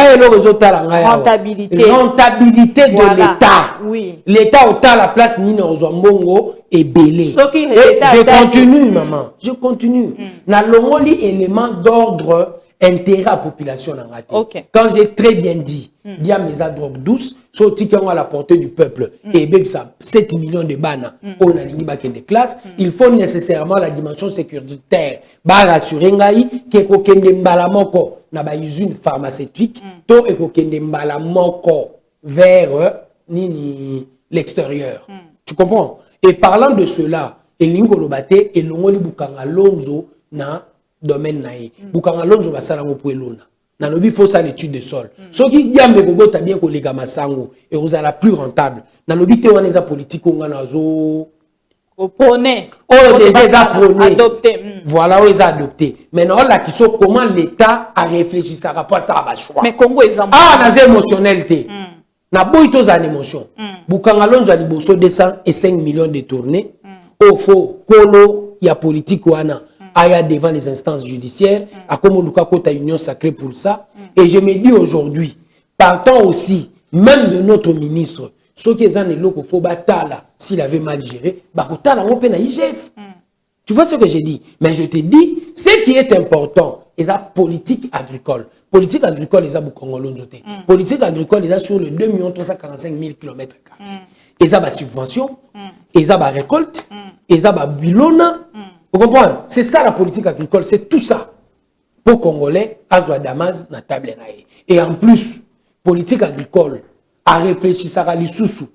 Rentabilité. Rentabilité de voilà. l'État. Oui. L'État au la place ni na ozambongo et belé. Je continue maman. Je continue. Na longoli élément d'ordre intérêt à la population en raté. Okay. Quand j'ai très bien dit, il y a mes drogue douce, sorti à la portée du peuple, et bien ça, 7 millions de bana, on a des classes, il faut nécessairement la dimension sécuritaire. Bah rassurer ngai, que kokende mbalamoko na ba usine pharmaceutique, to et kokende mbalamoko vers ni l'extérieur. Tu comprends? Et parlant de cela, et l'ingolobate et l'ongoli bukanga lonzo na domaine nae bukanga lonzo basala ngo elona na lobi faut ça l'étude de sol soki diambe kobota bien kolega masango et vous la plus rentable na lobi te wana eza politique nga nazo opone déjà prôné adopté voilà ils ont adopté maintenant là qui sont comment l'état a réfléchi ça rapport à ça choix mais Congo exemple na émotionnalité na boy to za émotion bukanga lonzo ali boso 205 millions de tournées au faux kolo ya politique wana aya devant les instances judiciaires, à comme Luka Kota Union sacrée pour ça. Et je me dis aujourd'hui, partant aussi, même de notre ministre, ceux qui ont le faut batala, s'il avait mal géré, bakotala on peut na IGF. Tu vois ce que j'ai dit? Mais je te dis, ce qui est important, c'est la politique agricole. Politique agricole, c'est beaucoup Congolais. Politique agricole, c'est sur le 2 345 000 km. Et ça va subvention, et ça va récolte, et ça va bilona. Vous comprenez? C'est ça la politique agricole, c'est tout ça. Pour Congolais, Azwa Damas na table nae. Et en plus, politique agricole, a réfléchi à l'issoussou.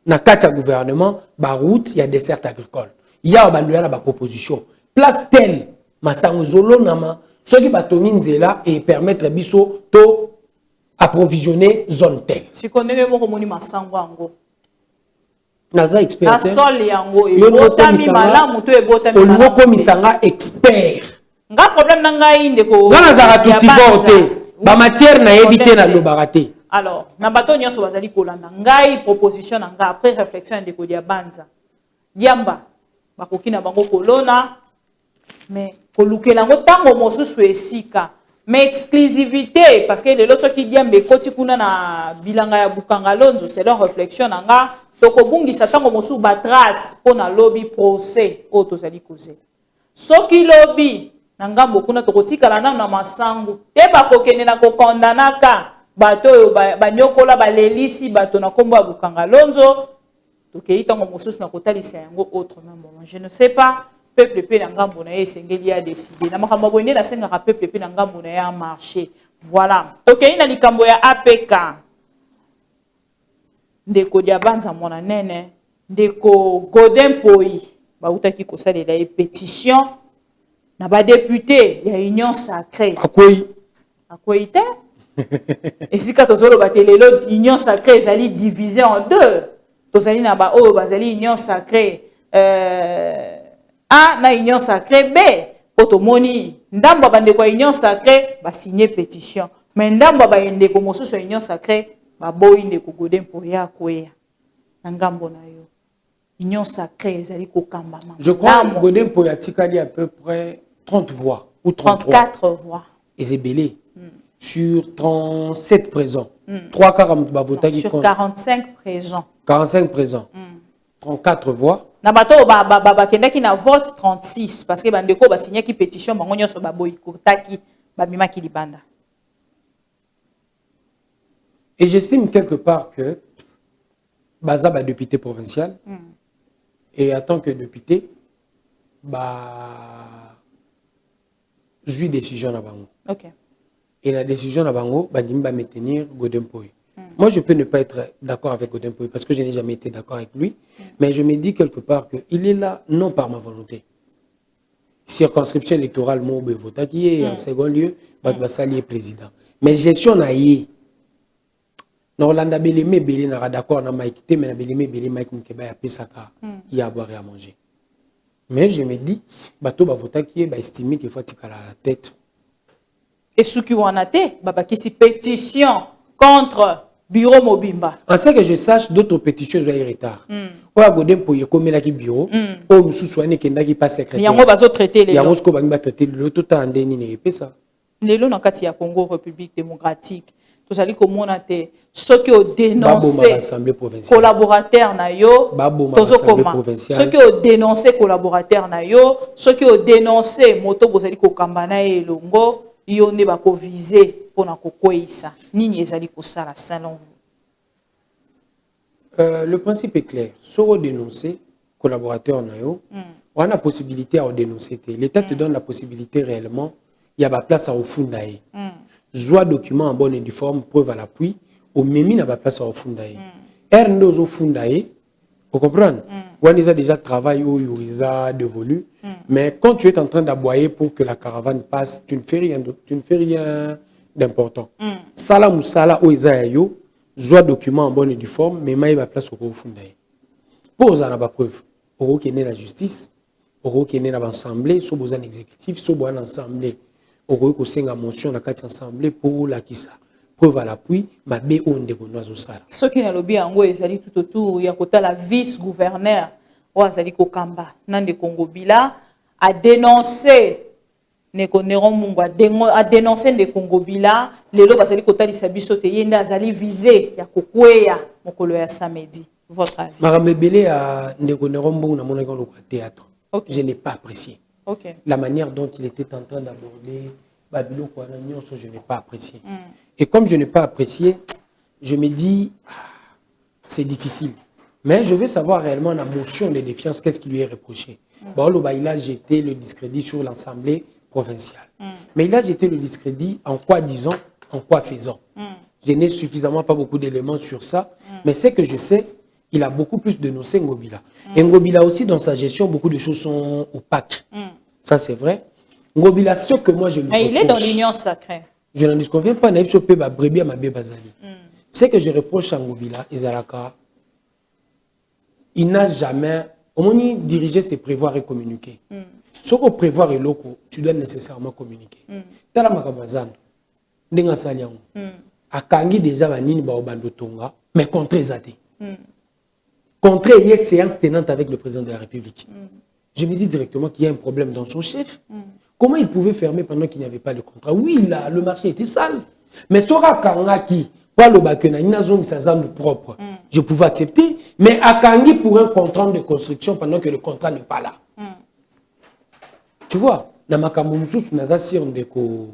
Na katia gouvernement, ba route, il y a des certes agricoles. Il y a la proposition. Place telle, masango zolo nama, ceux qui batoni nzela et permettre biso to approvisionner zone telle. Si connaît mo komoni masango ango. Naza expert. Na sol yango e botami malamu to e botami malamu. Olmo komisanga expert. Nga problème na ngai ndeko. Nga nazaka tuti forte. Ba matière na ebité na lobaraté. Alors, na bato nyonso bazali kolanda ngai proposition na nga après réflexion ndeko dia banza. Diamba bakoki na bango kolona mais kolukela ngo tango mosusu esika. Mais exclusivité parce que les loso qui diambe koti kuna na bilanga ya bukanga lonzo c'est leur réflexion na nga. Toko bungi satango mosu batras pona lobby procès o tozali koze. Soki lobby na ngambo kuna toko tikala na masangu te bakokene na kokondanaka bato oyo banyokola balelisi bato na kombo ya bukanga lonzo tokei tango mosusu na kotalisa yango autrement bon je ne sais pas peuple pe na ngambo na esengeli ya décider na makambo bonde na senga ka peuple pe na ngambo na ya marché voilà tokei na likambo ya APK ndeko dia banza mona nene ndeko Godin Poi ba utaki ko salela e pétition na ba député ya union sacrée akoyi te esika tozolo batelelo union sacrée ezali divisée en deux tozali na ba o bazali union sacrée A na union sacrée B poto moni ndamba bandeko ya union sacrée ba signer pétition mais ndamba ba ndeko mosusu union sacrée baboyi ndeko Godin Poi ya koya na ngambo na yo union sacrée ezali kokamba mama je crois Godin Poi a tikali à peu près 30 voix ou 34 voix et c'est belé sur 37 présents 3 40 ba voté sur 45 présents 45 présents 34 voix na bato ba kendaki na vote 36 parce que bandeko ba signé ki pétition bango nyonso baboyi kotaki ba mimaki libanda. Et j'estime quelque part que Bazab est député provincial et en tant que député, j'ai décision à bango. OK. Et la décision à bango, Bandim va me tenir Godempoy. Moi, je peux ne pas être d'accord avec Godempoy parce que je n'ai jamais été d'accord avec lui. Mais je me dis quelque part qu'il est là, non par ma volonté. Circonscription électorale, moi, je vote qui est en second lieu, je suis président. Mais gestion naïe. Norlanda Beleme Belé n'a d'accord na Mike, mais na Beleme Belé Mike Mukeba ya pesaka, il y a à boire et à manger. Mais je me dis, bateau va voter qui est estimé qu'il faut tirer la tête. Et ce qui en a été, qui si pétition contre Bureau Mobimba. En ce que je sache, d'autres pétitions ont eu retard. Ou à Godem pour y comme là qui bureau, ou nous soignons qui n'a pas secrétaire. Il y a un bateau traité les. Il y a un bateau qui va traiter le tout en déni n'est ça. Les lots dans le Congo République démocratique. Tout ça dit comment on a été ceux qui ont dénoncé collaborateurs na yo, ceux qui ont dénoncé collaborateurs na yo, ceux qui ont dénoncé moto bozali ko kambana e longo, yo ne ba ko viser pour na ko koisa. Nini ezali ko sala selon vous? Le principe est clair. Si on dénonce collaborateurs na yo, on a la possibilité à dénoncer. L'État te donne la possibilité réellement. Il y a la place à au fundae. Soit document en bonne et due forme, preuve à l'appui, au memi n'a pas place à au fundae. Ernos au fundae, vous comprenez? On a déjà travaillé où il a dévolu, mais quand tu es en train d'aboyer pour que la caravane passe, tu ne fais rien d'important. Salam ou sala ou isayo, soit document en bonne et due forme, mais il a place au fundae. Pour ça, on a pas preuve. Pour qu'il y ait la justice, pour qu'il y ait l'assemblée, soit besoin exécutif, soit besoin l'assemblée. Au la motion la carte assemblée pour la kisa preuve à l'appui ma bé onde bonozo sala ce qui n'a lobby en gros ezali tout autour il y a côté la vice-gouverneur ou azali kokamba nande Congo Bila a dénoncé Nekonero Mungu a dénoncé de Congo Bila lelo bazali kota lisabiso te yenda azali visé ya kokweya mokolo ya samedi votre avis Marambebele a Nekonero Mungu na monaka le théâtre. Je n'ai pas apprécié. Okay. La manière dont il était en train d'aborder Babylone, je n'ai pas apprécié. Et comme je n'ai pas apprécié, je me dis, c'est difficile. Mais je veux savoir réellement la motion de défiance, qu'est-ce qui lui est reproché. Il a jeté le discrédit sur l'Assemblée provinciale. Mais il a jeté le discrédit en quoi disant, en quoi faisant. Je n'ai suffisamment pas beaucoup d'éléments sur ça, mais ce que je sais, il a beaucoup plus dénoncé Ngobila. Et Ngobila aussi, dans sa gestion, beaucoup de choses sont opaques. Ça, c'est vrai. Ngobila, ce que moi, je lui reproche... il est dans l'union sacrée. Je n'en disconviens pas. Ce que je reproche à Ngobila, il n'a jamais... Au moins, diriger, c'est prévoir et communiquer. Ce qu'on prévoir et loco, tu dois nécessairement communiquer. Tala makabazan, ndenga saliango. Akangi déjà vanini ba obando tonga, mais contre zate. Contre une séance tenante avec le président de la République. Je me dis directement qu'il y a un problème dans son chef. Comment il pouvait fermer pendant qu'il n'y avait pas de contrat? Oui, là, le marché était sale. Mais Sora Kangaki, pas le Bakena, il n'a pas de propre. Je pouvais accepter. Mais Akangi pour un contrat de construction pendant que le contrat n'est pas là. Tu vois, dans ma camouflage, on a si on déco.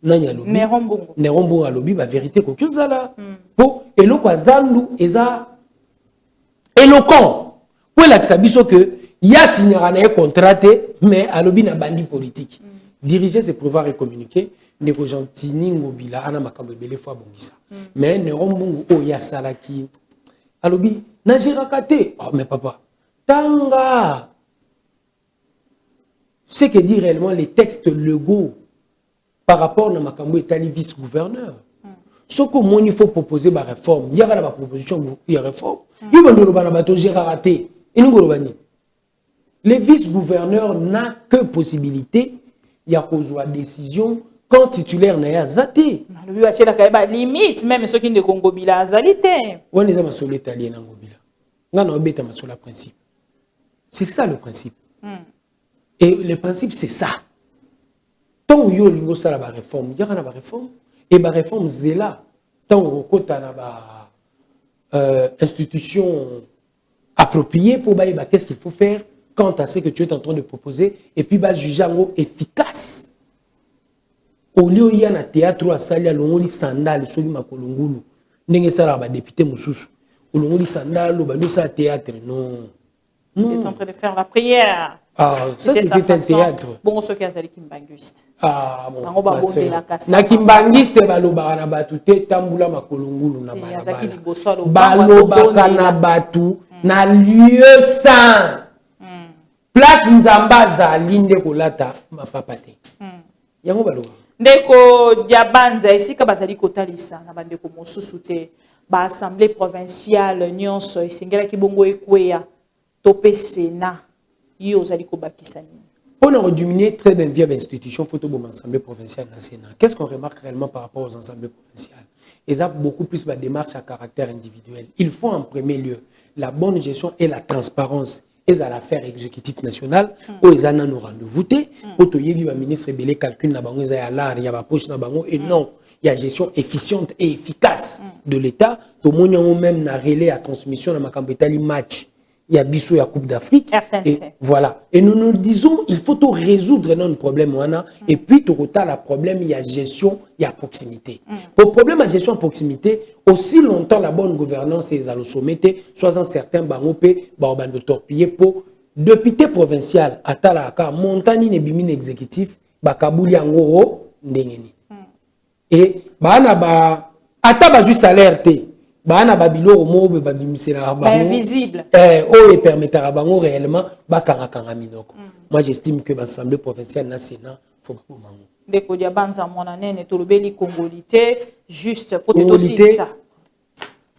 Nerombo à lobby, la vérité, quoi que ça là. Et le Kwazandu, eza éloquent. Pour l'accès que il y a signé un contrat, mais à lobby n'a bandi politique. Diriger, c'est prévoir et communiquer. Neko gentini ngobila ana makambo ebele fois bongisa. Mais nerombo o ya salaki. À lobby na jirakate. Oh mais papa. Tanga. Ce que dit réellement les textes légaux par rapport à makambo etali vice-gouverneur. Ce que moi il faut proposer ma réforme. Il y a la proposition il y a réforme. Il va nous bana bato jirakate. Et nous golobani. Le vice-gouverneur n'a que possibilité, il y a une décision quand titulaire n'a zaté. Lui a la limite, même ceux qui ne Congo Bila zalité. On est à sur l'italien en Gobila. On a bêta sur le principe. C'est ça le principe. Et le principe c'est ça. Tant que yo lingo ça la réforme, il y a la réforme et la réforme c'est là. Tant que côté na institution appropriée pour bailler qu'est-ce qu'il faut faire quant à ce que tu es en train de proposer, et puis juger efficace. Au lieu il y a un théâtre à salia l'ongoli sandal sur ma kolongulu, n'engé ça la député mususu, ou l'ongoli sandal ou banu ça théâtre non. Il est en train de faire la prière. Ah, ça c'était un théâtre. Bon, ce qui a été kimbangiste. Ah, bon. Na kimbangiste, balobaka na batu te tambula makolongulu na balabala. Balobaka Balobaka na batu na lieu saint. Place Nzambaza linde kolata mapapa te. Yango baloba. Ndeko Diabanza esika bazali kotalisa na bandeko mosusu te ba assemblée provinciale nyonso esengela kibongo ekweya topé Sénat yo ozali kobakisa nini. On a diminué très bien via l'institution photo de l'Assemblée provinciale nationale. Qu'est-ce qu'on remarque réellement par rapport aux assemblées provinciales? Ils ont beaucoup plus de démarches à caractère individuel. Il faut en premier lieu la bonne gestion et la transparence. Ils ont l'affaire exécutive nationale, où ils ont un rendez-vous. Le ministre Belé calcule il y a l'art, il y a la poche, et non, il y a gestion efficiente et efficace de l'État. Tout le monde même a relais à transmission dans ma campagne match. Il y a Bissou, il y a Coupe d'Afrique. Et voilà. Et nous nous disons, il faut tout résoudre nos problèmes. Et puis, tout le problème, il y a gestion, il y a proximité. Pour le problème de gestion et proximité, aussi longtemps la bonne gouvernance est à le sommet, soit en certains bangopé, de torpiller pour député provincial, à Talaka, montagne et bimine exécutif, Kabouli Angoro, Ndengeni. Et, ata du salaire, invisible. Réellement, moi j'estime que l'Assemblée provinciale nationale faut pas Ndeko Diabanza monanene tolobeli congolité juste pour te aussi ça.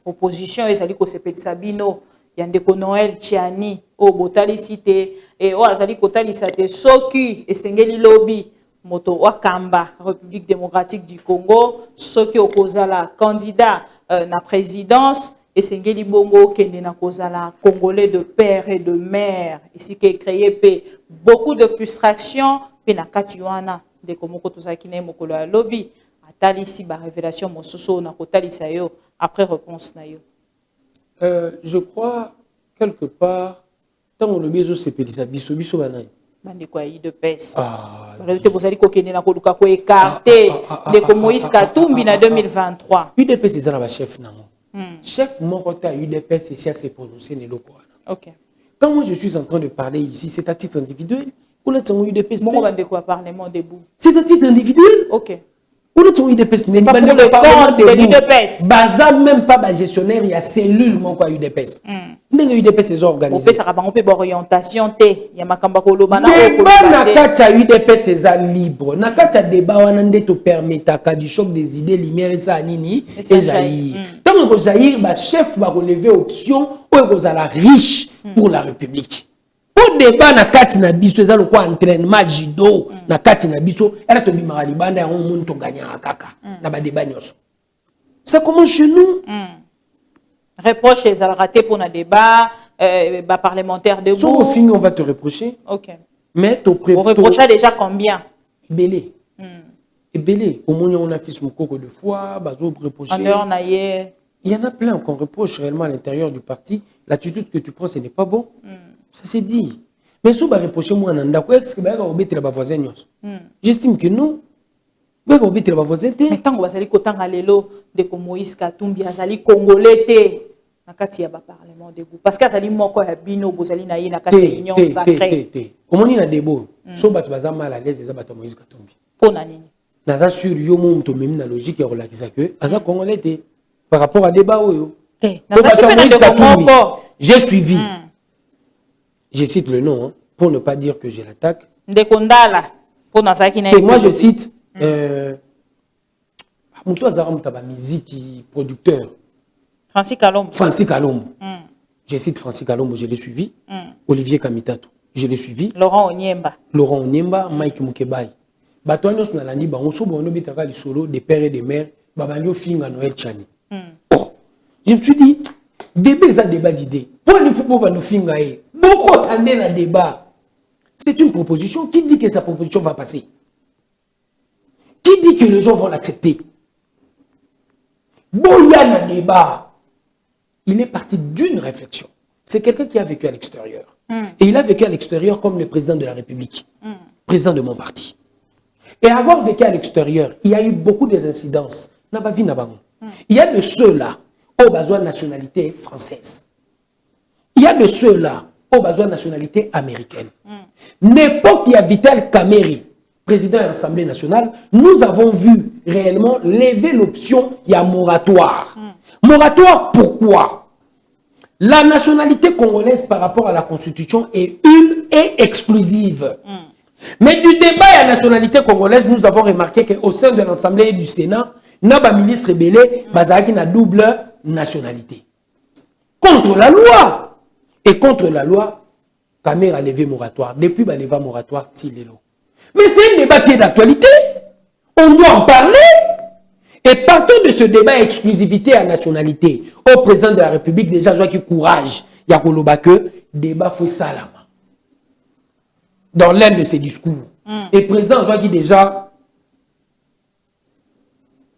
Opposition ezali ko sepelisa bino ya ndeko Noël Chiani o botali cité et o azali kotalisa te soki esengeli lobby moto wakamba République démocratique du Congo soki okozala candidat na présidence et sengeli bongo kende na kozala congolais de père et de mère ici qui créé beaucoup de frustration pe na katiwana de komoko tozaki na mokolo ya lobby atalisi ba révélation mososo na kotalisa yo après réponse na yo. Je crois quelque part tant le bezo sepelisa biso biso banai bande kwa UDPS balete bozali ko kende na koluka ko écarter de Moïse Katumbi na 2023 UDPS ezana ba chef nango. Chef Mokota UDPS ici à se prononcer Neloko. OK. Quand moi je suis en train de parler ici, c'est à titre individuel. Ou le temps UDPS. Mon bande quoi parlement debout. C'est à titre individuel. OK. Ou le temps UDPS n'est pas pour le compte de l'UDPS. Baza même pas ba gestionnaire, il y a cellule mon quoi UDPS. Ndenge UDPS est organisé. On peut ça on peut orientation té, ya makamba ko lobana ko débat na kata UDPS est libre. Na kata débat wana ndeto permetaka du choc des idées lumière ça nini et jaillir. Tant que jaillir ba chef ba relever option ou ko la riche pour la République. Au débat na kati na biso ezalo ko entraînement judo na kati na biso era to bimara libanda ya monde to gagner kaka na ba débat nyos. Ça commence chez nous. Reproche les raté pour un débat parlementaire debout. Sur au fin on va te reprocher. OK. Mais tu préfères. Vous reprochez déjà combien? Belé. Et belé. Au moins on a fait ce mokoko de fois, bazo reprocher. En dehors naïe. Il y en a plein qu'on reproche réellement à l'intérieur du parti. L'attitude que tu prends ce n'est pas bon. Ça c'est dit. Mais si on va reprocher moi nanda quoi est-ce que ba obéter la voisin nyos. J'estime que non. Mais tant que bazali kotanga lelo de Moïse Katumbi azali congolais té na kati ya ba parlement de parce que azali moko ya bino bozali na ye na kati ya union sacrée. Omoni na debo so bato baza mal à l'aise za bato Moïse Katumbi. Pona nini? Naza sur yo mo to même na logique ya relakisa que aza congolais té par rapport à débat oyo. J'ai suivi. Je cite le nom hein, pour ne pas dire que je l'attaque. Ndekondala pour nazaki na. Et moi je cite Moutou Azaram Taba musique producteur Francis Kalombo. Francis Kalombo. Je cite Francis Kalombo, je l'ai suivi. Olivier Kamitato, je l'ai suivi. Laurent Onyemba, Mike Mukebai. Batoanos Nalandi, on s'ouvre un obétaka du solo des pères et des mères, Babanyo Finga Noël Chani. Oh, je me suis dit, bébé ça débat d'idées. Pour le football, nous finga beaucoup attendent le débat. C'est une proposition. Qui dit que sa proposition va passer? Qui dit que les gens vont l'accepter? Bon, il y a un débat. Il est parti d'une réflexion. C'est quelqu'un qui a vécu à l'extérieur. Et il a vécu à l'extérieur comme le président de la République, président de mon parti. Et avoir vécu à l'extérieur, il y a eu beaucoup d'incidences. Il y a de ceux-là qui ont besoin de nationalité française. Il y a de ceux-là qui ont besoin de nationalité américaine. L'époque, il y a Vital Kamerhe, président de l'Assemblée nationale, nous avons vu réellement lever l'option, il y a moratoire. Moratoire, pourquoi? La nationalité congolaise par rapport à la Constitution est une et exclusive. Mais du débat à la nationalité congolaise, nous avons remarqué qu'au sein de l'Assemblée et du Sénat, Naba ministre Belé, Bazaki na double nationalité. Contre la loi. Et contre la loi, Kamerhe a levé moratoire. Depuis, il a levé moratoire, Tilelo. Mais c'est un débat qui est d'actualité. On doit en parler. Et partant de ce débat exclusivité à nationalité, au président de la République, déjà, je qui courage, il y a que débat faut salama. Dans l'un de ses discours. Et président, je qui déjà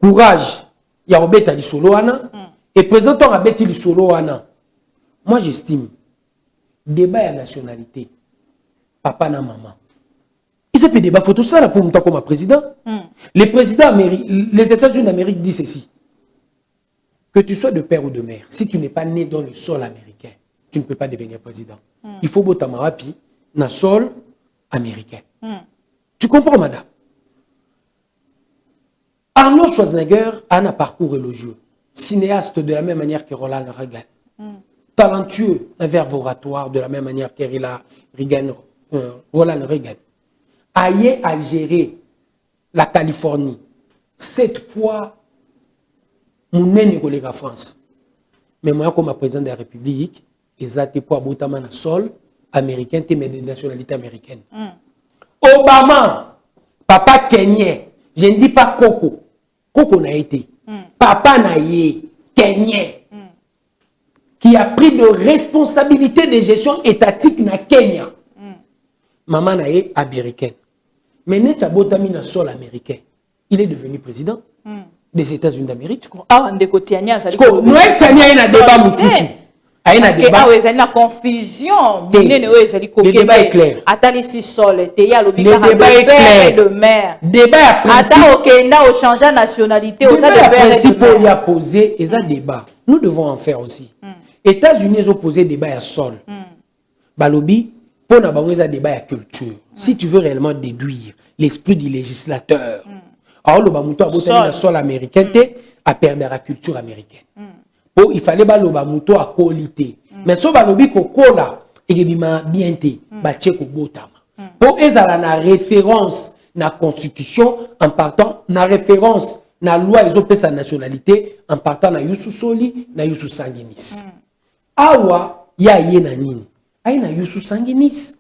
courage, il y a Robeta du Soloana. Et président, on a bêti du Soloana. Moi, j'estime, débat à nationalité, papa na maman. Ils ont fait débat photo ça là pour moi comme président. Les présidents les États-Unis d'Amérique disent ceci. Que tu sois de père ou de mère, si tu n'es pas né dans le sol américain, tu ne peux pas devenir président. Il faut botamawapi na sol américain. Tu comprends, madame? Arnold Schwarzenegger a un parcours élogieux. Cinéaste de la même manière que Ronald Reagan. Talentueux, un verbe oratoire de la même manière que Ronald Reagan. Aïe a géré la Californie. 7 fois, mon aîné collègue en France. Mais moi, comme président de la République, ils ont été pour aboutir à sol américain, mais de nationalité américaine. Obama, papa kenyan, je ne dis pas Coco. Coco n'a été. Papa n'a été kenyan. Qui a pris de responsabilités de gestion étatique na Kenya. Maman n'a été américaine. Mais net abotami na sol américain. Il est devenu président des États-Unis d'Amérique. Ah, on décote Tiania, ça dit. Noël Tiania, il y a un débat moussoussou. Il y a un débat. Il y a une confusion. Le débat est clair. Attends ici sol, le débat est clair. De mère. Débat à principe. Attends au changement de nationalité. Débat à principe, il y a posé et un débat. Nous devons en faire aussi. États-Unis ont posé débat à sol. Balobi, pour nous avoir un débat à culture. Si tu veux réellement déduire l'esprit du législateur, alors le bamuto a voté le sol américain à perdre la culture américaine. Il fallait que le bamuto a qualité. Mais si balobi ko kola, il est bien té, bache ko botama. Pour ezala na référence na constitution en partant na référence na loi ils ont sa nationalité en partant na Youssou Soli na Youssou Sanginis. Awa ya yena nini? Aïe na Youssou Sanginis.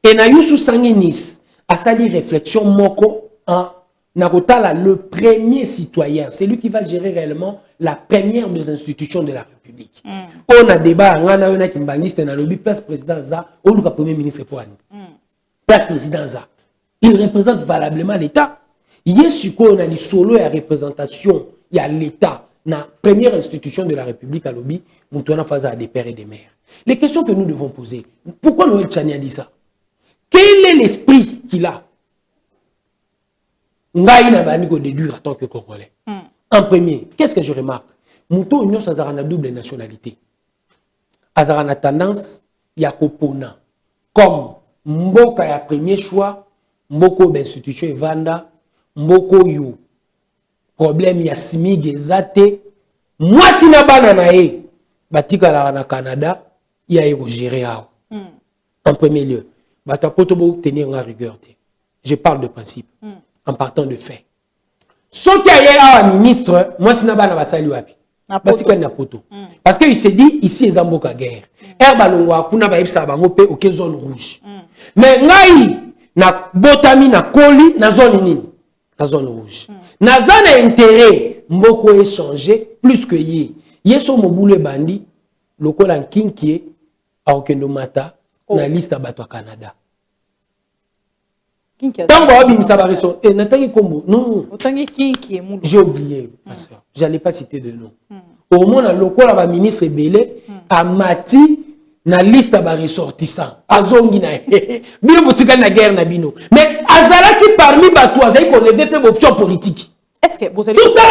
Et na Youssou Sanginis a sali réflexion moko en Nakotala, le premier citoyen, c'est lui qui va gérer réellement la première des institutions de la République. On a débat, on a qui baniste dans le place président Za, on a premier ministre pour nous. Place président Za. Il représente valablement l'État. Il y a ce qu'on a dit solo et la représentation, il y a l'État, la première institution de la République à l'Obi, où on a fait à des pères et des mères. Les questions que nous devons poser, pourquoi Noël Tchani a dit ça? Quel est l'esprit qu'il a? Ngai na bani ko déduire en tant que Congolais. En premier, qu'est-ce que je remarque? Mouto union sans une double nationalité. Azarana tendance ya kopona comme mboka ya premier choix, mboko d'institution evanda, mboko yu problème ya simi gezate, moi sina bana na e batika na Canada, ya eko gérer ao. En premier lieu, bata poto bo tenir en rigueur. Je parle de principe. En partant de fait. Ce qui a un ministre, moi, c'est Nabana Basali Wapi. Parce qu'il s'est dit, ici, il y a une guerre. Herbalongwa, kuna ba ipsa bango pe ok zone rouge. Mais ngai, na botami, na koli, na zone nini? Na zone rouge. Na zone intérêt, mboko échangé, plus que yé. Yé so moboule bandi, loko lan kinkie, a okendo mata, na liste à bateau Canada. J'ai oublié, ma soeur. Je n'allais pas citer de nom. Au moins, le ministre Belé a mati na liste à ressortissant. Azongi na bino boutika na guerre na bino. Mais azala qui parmi batou azali qu'on levait une option politique. Est-ce que vous allez tout ça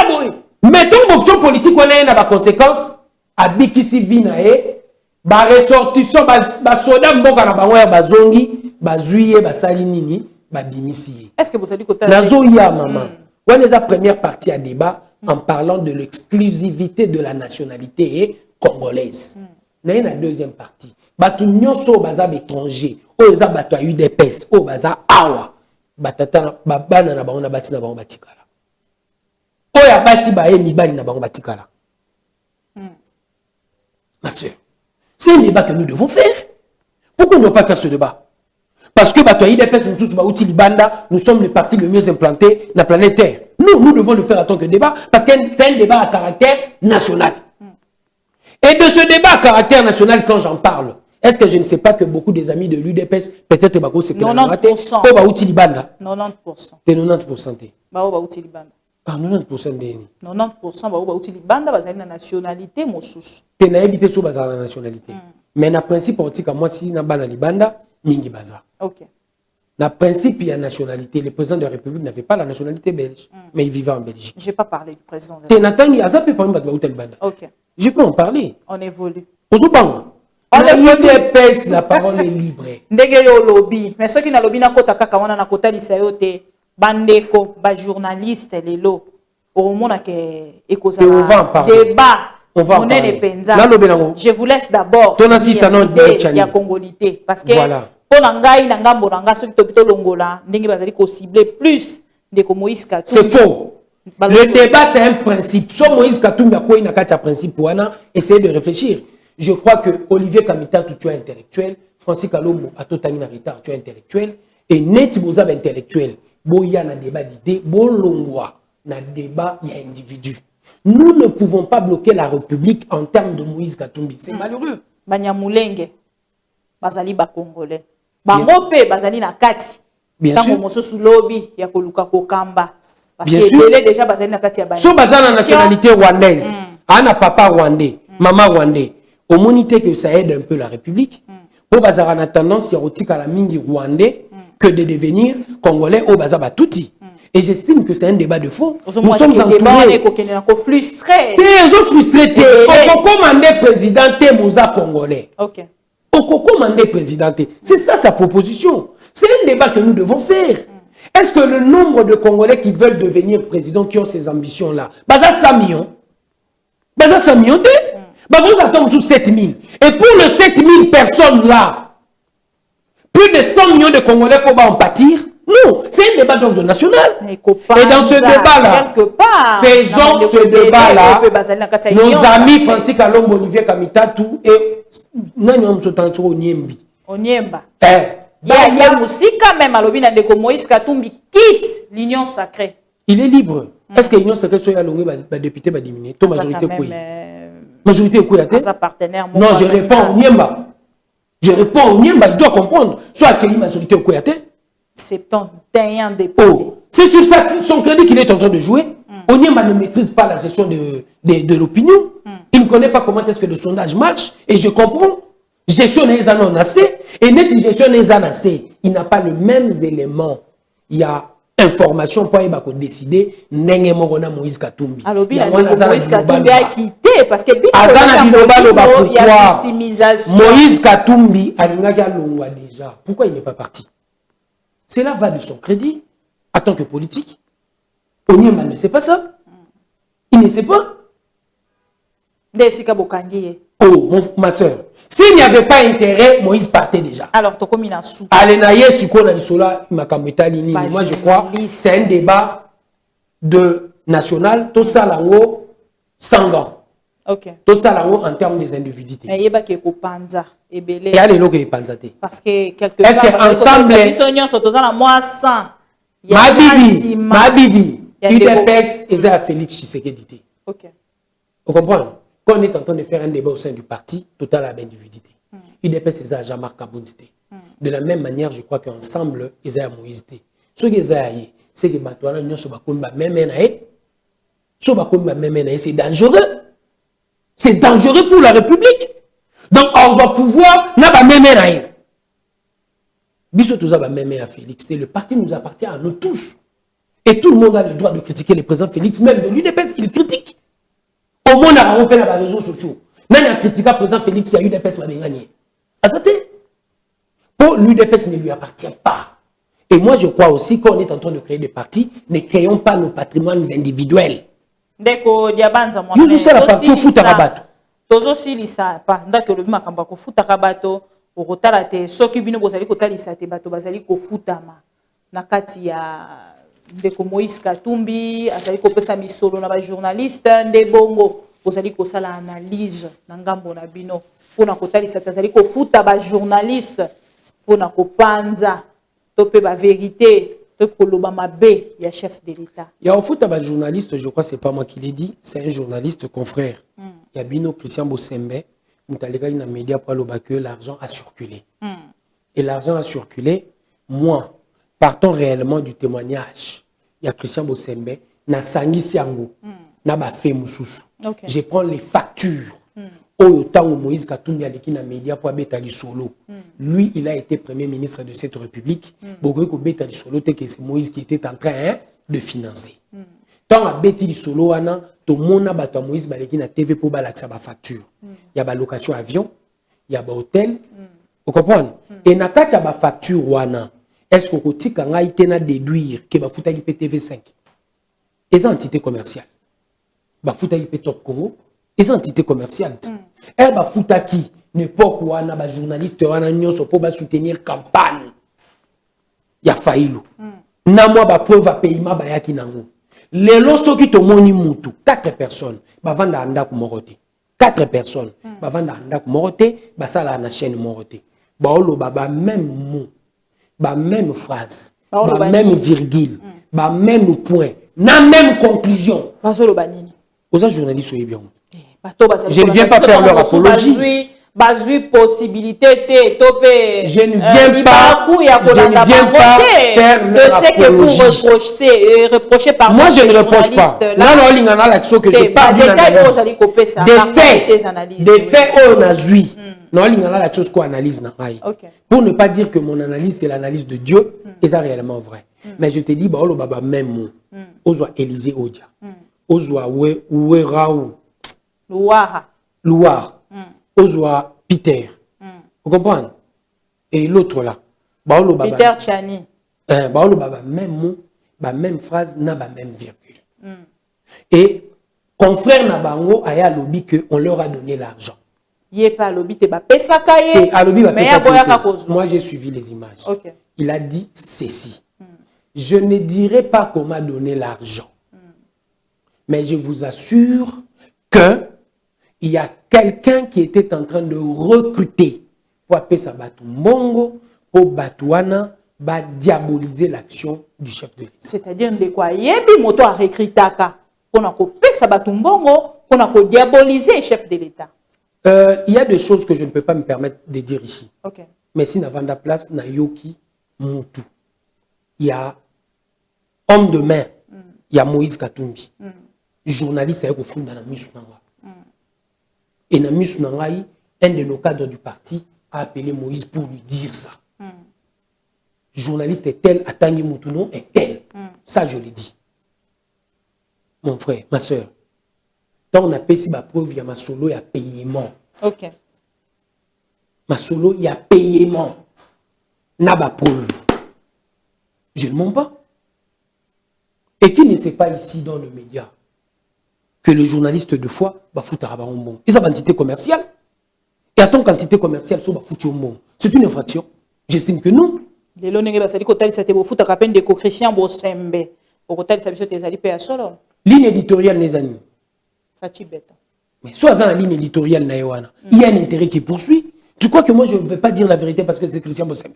la boy. Mettons une option politique on a une conséquence. Abiki si vinae ba ressortissant ba soda mboka na bango ya bazongi bazuye basali nini ba bimisi. Est-ce que vous avez dit que nazo ya maman on est la première partie à débat en parlant de l'exclusivité de la nationalité congolaise. Na la deuxième partie batu nyonso baza étranger o eza batu a UDPS o baza awa batata babana na bango na bati na bango batikala o ya basi ba mibali na bango batikala. Ma soeur, c'est un débat que nous devons faire. Pourquoi on ne doit pas faire ce débat? Parce que nous sommes le parti le mieux implanté dans la planète Terre. Nous devons le faire en tant que débat parce que c'est un débat à caractère national. Et de ce débat à caractère national, quand j'en parle, est-ce que je ne sais pas que beaucoup des amis de l'UDPS, peut-être c'est que 90%. 90%. 90%. Ah, 90% de 90% ba uti libanda bazali na nationalité mosusu. Te na habité sur bazali na nationalité. Mais na principe on dit que moi si na bana libanda mingi baza. OK. Na principe il y a nationalité, le président de la République n'avait pas la nationalité belge, mais il vivait en Belgique. Je vais pas parler du président. Te natangi azape parmi ba uti libanda. OK. Je peux en parler. On évolue. Ozubanga. On évolue, la parole est libre. Ndenge yo lobby, mais ceux qui na lobby na kota kaka wana na kota lisayo te. Bandeko, ba journaliste lelo au monde que débat on va en parler. Je vous laisse d'abord ya congolité parce que pour ngai na ngambo nanga ceux qui topito longola ndenge bazali ko cibler plus de Moïse Katumbi. C'est faux. Le débat c'est un principe. So Moïse Katumbi a quoi na katia principe wana essayer de réfléchir. Je crois que Olivier Kamita tu es intellectuel, Francis Kalombo a totani na retard tu es intellectuel et Net Bozab intellectuel. Boya na débat d'idées, bolongwa na débat il y a individu. Nous ne pouvons pas bloquer la République en termes de Moïse Katumbi. C'est malheureux. Banyamulenge, bazali ba Congolais. Bango pe bazali na kati. Bien sûr. Moso sous lobby ya koluka kokamba. Parce Bien que sûr. déjà bazali na kati ya bani. So bazali na nationalité rwandaise. Ana papa rwandais, maman rwandais. Au monité que ça aide un peu la République. Pour bazara na tendance ya rotika la mingi rwandais. Que de devenir congolais au Bazaba Touti. Et j'estime que c'est un débat de fond. Nous sommes entourés. Frustrés. On commande président Mouza congolais. Ok. On commande président. C'est ça sa proposition. C'est un débat que nous devons faire. Est-ce que le nombre de Congolais qui veulent devenir président, qui ont ces ambitions-là, Baza 100 millions. Baza 100 millions. Vous attendez sous 7 000. Et pour les 7 000 personnes-là, plus de 100 millions de Congolais, il faut en pâtir. Non, c'est un débat d'ordre national. Et dans ce débat-là, faisons ce débat-là, nos amis Francis Kalombo, Olivier Kamitatou et Nanyom Sotancho Onyembi. Onyemba. Il y a Moussika même à l'objet de Moïse Katumbi quitte l'Union sacrée. Il est libre. Est-ce que l'Union sacrée soit allongée, le député va diminuer? Ton majorité quoi? Majorité quoi? Non, je réponds Onyemba. Je réponds au Niemba, il doit comprendre. Soit quelle majorité au Kouyaté. 71 députés. Oh, c'est sur ça, son crédit qu'il est en train de jouer. Onyemba ne maîtrise pas la gestion de l'opinion. Il ne connaît pas comment est-ce que le sondage marche. Et je comprends. Gestion des annoncés. Et net gestion des annoncés. Il n'a pas les mêmes éléments. Il y a information pour décider. N'engé Morona Moïse Katumbi. Alors, Moïse Katumbi a quitté parce que il y a victimisation. Moïse Katumbi a déjà. Pourquoi il n'est pas parti? Cela va de son crédit en tant que politique. Onyema ne sait pas ça. Il ne sait pas. Oh, ma soeur. S'il n'y avait pas intérêt, Moïse partait déjà. Alors, tu as sous. Moi, je crois que c'est un débat de national. Tout ça, là-haut, sans gants. Ok. Tout ça, là-haut, en termes des individualités. Mais il y a des panza. Il y a des lots qui sont panza. Parce que quelque part, est-ce qu'ensemble, ma bibi, UDPS et Félix Tshisekedi. Ok. Vous comprenez? Quand on est en train de faire un débat au sein du parti, total à individualité. UDPS et Jean-Marc Kaboundité. De la même manière, je crois qu'ensemble, ils ont Moïse. Ce qu'ils ont, c'est que c'est dangereux. C'est dangereux pour la République. Donc, on va pouvoir Félix. Le parti nous appartient à nous tous. Et tout le monde a le droit de critiquer le président Félix, même de l'UDPS, il critique. Au monde, on a les réseaux sociaux. Nani a critiqué le président Félix, il y a eu des personnes qui ont gagné. Pour l'UDPS ne lui appartient pas. Et moi, je crois aussi qu'on est en train de créer des partis, ne créons pas nos patrimoines individuels. Deko diabanza moi. Nous sommes la partie au foot à Rabato. Tozo silisa parce que le makamba ko foot à Rabato au kotala te soki bino bozali kotalisa te bato bazali ko futama na kati ya ndeko Moïse Katumbi azali ko pesa misolo na ba journaliste nde bongo bozali ko sala analyse na ngambo na bino pona kotalisa azali ko futa ba journaliste pona ko panza to pe ba vérité to ko loba mabe ya chef de l'État. Il y a au foot à ba journaliste, je crois c'est pas moi qui l'ai dit, c'est un journaliste confrère. Il y a Bino Christian Bossembe, Moutaleka na média pour le que l'argent a circulé. Et l'argent a circulé, moi, partons réellement du témoignage. Il y a Christian Bossembe, na Sangi Siango, na ba fait Moussous. Je prends les factures. Au temps où Moïse Katumbi a écrit na média pour Betali Solo. Lui, il a été premier ministre de cette république. Beaucoup de Betali Solo, c'est Moïse qui était en train de financer. Tant à Betali Solo, tout le monde a Moïse Baleki na TV pour balaxer sa facture. Il y a la location avion, il y a l'hôtel. Vous comprenez? Et na kacha ba facture wana, est-ce que vous pouvez déduire que ba futa IP TV5? Et c'est entité commerciale. Ba futa IP Top Congo, et c'est entité commerciale. Et ba futa qui n'importe wana ba journaliste wana nyonso pour ba soutenir campagne. Ya faillo. Na moi ba preuve à paiement ba yaki nango. Les loso qui te moni mutu, 4 personnes, ba vanda anda ku morote. 4 personnes, ba vanda anda ku morote, ba sala na chaîne morote. Ba olo ba même mot, ba même phrase, ba même virgule, ba même point, na même conclusion. Ba solo banini. Aux journalistes soyez bien. Je ne viens pas faire leur apologie. Bazui possibilité te topé. Je ne viens pas faire leur apologie. Que vous reprochez par moi, je ne reproche pas. Là, non, il y a l'action que je parle des faits, on a joué. Non, il y a la chose qu'on analyse. Pour ne pas dire que mon analyse, c'est l'analyse de Dieu, et ça réellement vrai. Mais je te dis, même mot. Ozoa Élisée Odia. Ozoa Oueraou. Louara. Ozoa Peter. Vous comprenez? Et l'autre là. Peter Tchani. Même mot, même phrase, n'a pas même virgule. Et confrère Nabango a lobby qu'on leur a donné l'argent. Moi j'ai suivi les images. Il a dit ceci. Je ne dirai pas qu'on m'a donné l'argent. Mais je vous assure que il y a quelqu'un qui était en train de recruter pour appeler ça Batumbongo, pour Batouana, diaboliser l'action du chef de l'État. C'est-à-dire de quoi yebi moto a recrutaka pour appeler ça Batumbongo, pour diaboliser le chef de l'État. Il y a des choses que je ne peux pas me permettre de dire ici. Mais si Navanda place, na Yoki Moutou. Il y a homme de main, il y a Moïse Katumbi. Journaliste, il y a Funda Namisunanga. Et Namis Nangaï, un de nos cadres du parti, a appelé Moïse pour lui dire ça. Journaliste est tel, Atangi Moutouno est tel. Ça, je l'ai dit. Mon frère, ma soeur. Quand on a payé ma preuve, il y a ma solo, il y a paiement. Ma solo, il y a paiement. N'a pas preuve. Je ne mens pas. Et qui ne sait pas ici dans le média que le journaliste de foi va foutre à bon. Et ça va entité commerciale. Et à ton quantité commerciale, ça va foutre au bon. C'est une infraction. J'estime que non. Ligne éditoriale n'est amis. Mais soit dans la ligne éditoriale, il y a un intérêt qui poursuit. Tu crois que moi je ne vais pas dire la vérité parce que c'est Christian Bossembe?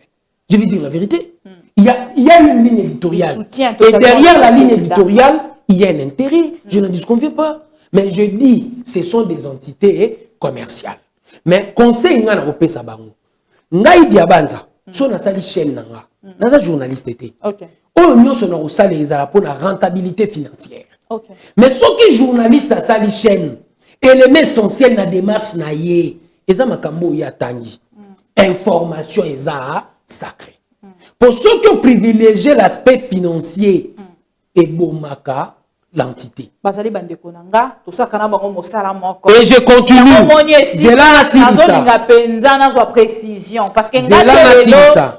Je vais dire la vérité. Il y a une ligne éditoriale. Et derrière la ligne éditoriale, il y a un intérêt, je ne disconviens pas. Mais je dis, ce sont des entités commerciales. Mais conseil n'a pas fait ça. Ngai diabanza, so na sali chaîne nanga. Naza journaliste été. Oh nous sommes au salaire ezala pour la rentabilité financière. Mais ce qui journaliste a sali chaîne, élément essentiel na démarche na yé, eza makambo ya tangi. Information eza sacré. Pour ceux qui ont privilégié l'aspect financier et bomaka l'entité. Bazali bandeko nanga, tout ça kana bango mosala moko. Et je continue. Zela nazo linga penza nazo précision parce que Zela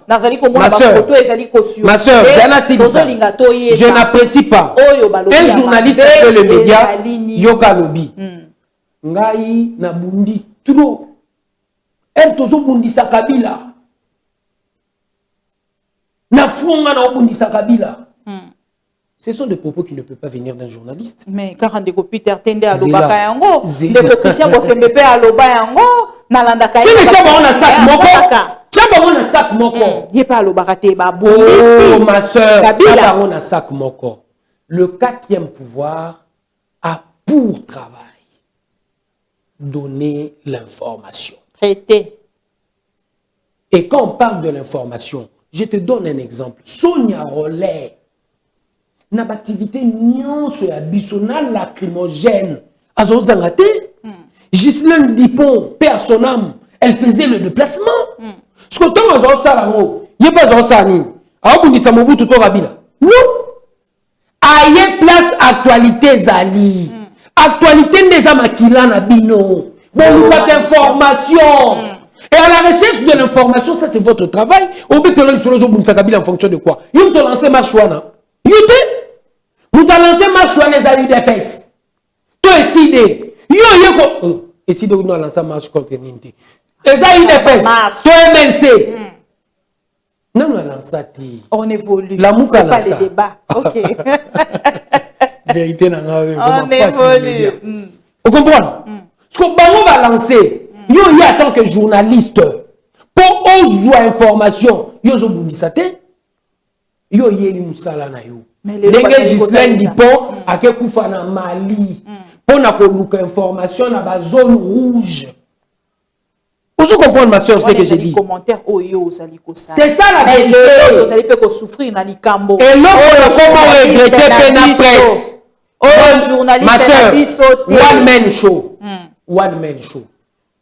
nazali ko mona ba photo ezali ko sur. Ma sœur, je n'apprécie pas. Un journaliste fait le média yoka lobby. Ngai na bundi trop. Elle tozo bundi sa Kabila. Na fronga na bundi sa Kabila. Ce sont des propos qui ne peuvent pas venir d'un journaliste. Mais quand on découpe Peter Tende à Lobaka yango, de Christian Bosembepe à Loba yango, nalanda kaya. C'est le cas on a sac moko. Tiens on a sac moko. Yé pas Lobaka te ba bon. Oh ma sœur, tiens on a sac moko. Le quatrième pouvoir a pour travail donner l'information. Traité. Et quand on parle de l'information, je te donne un exemple. Sonia Rollet. Na activité nyonso ya biso na lacrymogène azozanga te. Ghislaine Dupont, père son âme, elle faisait le déplacement. Ce que tant azo salango, yé pas azo sani. Abundisa Mobutu to Kabila. Non. Aye place actualité zali. Actualité des amakila na bino. Bon information. Et à la recherche de l'information, ça c'est votre travail. Au but de l'Obundisa Kabila en fonction de quoi? Vous te lancez marchouana. Vous avez lancé marche les amis d'épaisse. Tu as décidé. Yo décidé que nous allons lancer marche contre Nindi. Les amis d'épaisse. Tu as MLC. Non, on a lancé. On évolue. L'amour a lancé. Pas les débats. Ok. Vérité, on évolue. Vous comprenez? Ce que Bango va lancer, yo en tant que journaliste, pour autres informations, yo zo bundisate, yo yeli musala na yo. Ndenge Ghislaine Dupont a kekufa na Mali pour na koluka information na ba zone rouge. Vous comprenez ma soeur ce que j'ai dit? C'est ça la vérité. Vous allez pas souffrir dans les cambo. Et l'autre comment regretter pena presse. Oh journaliste ma soeur, one man show. One man show.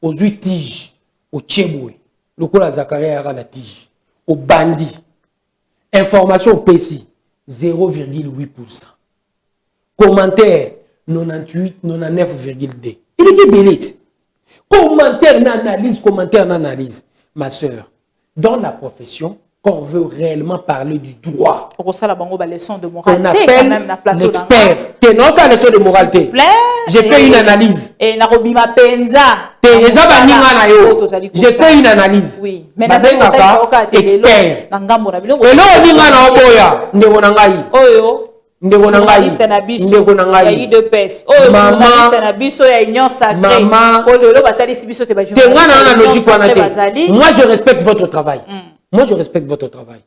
Aux 8 tiges, au Tchéboué, le cola Zakaria a la tige, au bandit. Information au PC. 0,8%. Commentaire 98, 99,2. Il est bélite. Commentaire n'analyse. Ma soeur, dans la profession, quand on veut réellement parler du droit, on appelle l'expert. Non, ça leçon de moralité. J'ai fait une analyse. Et Narobima Penza. J'ai fait une analyse. Oui. Mais expert. Et là, on dit moi je respecte votre travail. Moi je respecte votre travail.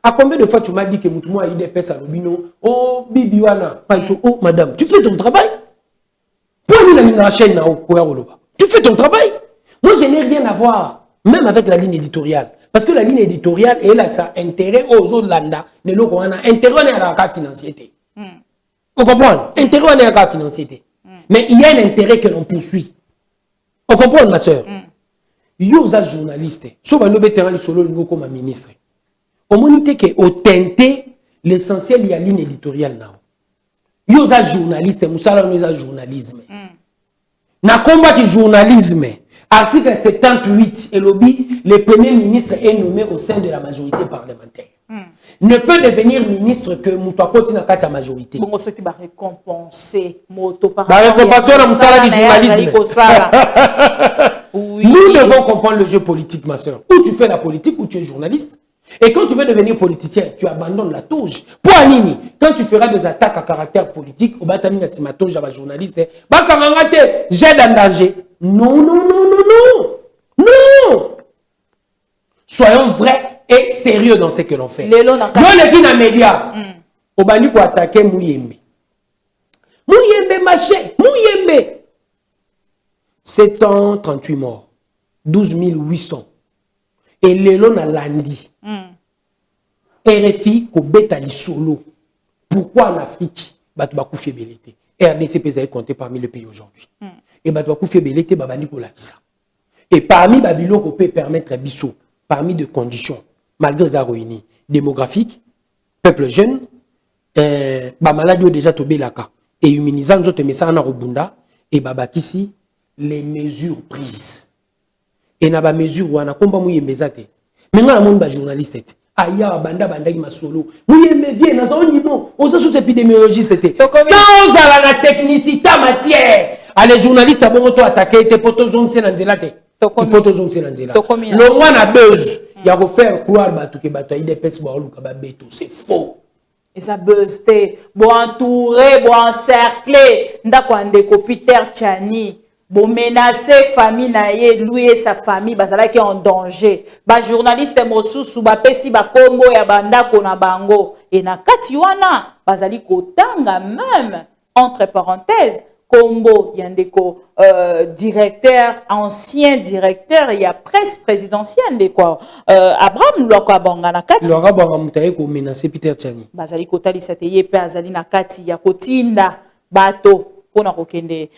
À combien de fois tu m'as dit que Moutouma a eu des pèses à l'obino? Oh Bibiwana. Oh madame, tu fais ton travail. Tu fais ton travail. Moi je n'ai rien à voir, même avec la ligne éditoriale. Parce que la ligne éditoriale est là que ça a intérêt aux autres landa. On a intérêt à la carte financière. On comprend? Intérêt à la carte financière. Mais il y a un intérêt que l'on poursuit. On comprend ma soeur? Yo za journaliste. So ba no beterali solo ngo comme ministre. On monite que au tenté l'essentiel il y a ligne éditoriale now. Yo za journaliste, musala no za journalisme. Na combat du journalisme. Article 78 et lobby, le premier ministre est nommé au sein de la majorité parlementaire. Ne peut devenir ministre que Moutoua continue à la majorité. Bon, ceux qui va récompenser moto par récompensation dans Moussala du journalisme. Oui. Nous devons comprendre le jeu politique, ma soeur. Ou tu fais la politique ou tu es journaliste. Et quand tu veux devenir politicien, tu abandonnes la touche. Pour Anini, quand tu feras des attaques à caractère politique, au batamina si ma touche à ma journaliste, j'aide en danger. Non, non, non, non, non. Non. Soyons vrais et sérieux dans ce que l'on fait. Dans les médias, au bani pour attaquer Mouyembe. Mouyembe marché, Mouyembe. 738 morts, 12 800. Et l'élo na landi. RFI ko betali solo. Pourquoi en Afrique, Batoubakou fait belité? RDC peut compter parmi les pays aujourd'hui. Et Batoubakou fait belité, babani ko la kisa. Et parmi Babylone, on peut permettre à Bissot, parmi de conditions, malgré les réunis, démographiques, peuple jeune, maladie déjà tobé laka, et humanisant nzoto mesa na robunda et babakisi les mesures prises et na ba mesure wana komba muyembeza te menga na monde ba journaliste te aya banda bandaki masolo muyembe vie na zone bon oza sous épidémiologiste te sans ala na technicité matière les journalistes bon to attaquer te poto zonse na nzela te il faut zonse na nzela le roi na buzz ya ko faire croire batu ke batu IDPS ba luka ba beto c'est faux. Et ça buzz te bon entouré bon encerclé ndako ndeko Peter Tchani bon menacer famille na ye lui et sa famille bazala qui en danger ba journaliste mosusu ba pesi ba kombo ya bandako na bango et na kati wana bazali kotanga même entre parenthèses kombo yandeko directeur ancien directeur il y a presse présidentielle de quoi Abraham Lokabanga na kati Lokabanga mutaye ko menacer Peter Tchani bazali kotalisa te ye pe azali na kati ya kotinda bato pona kokende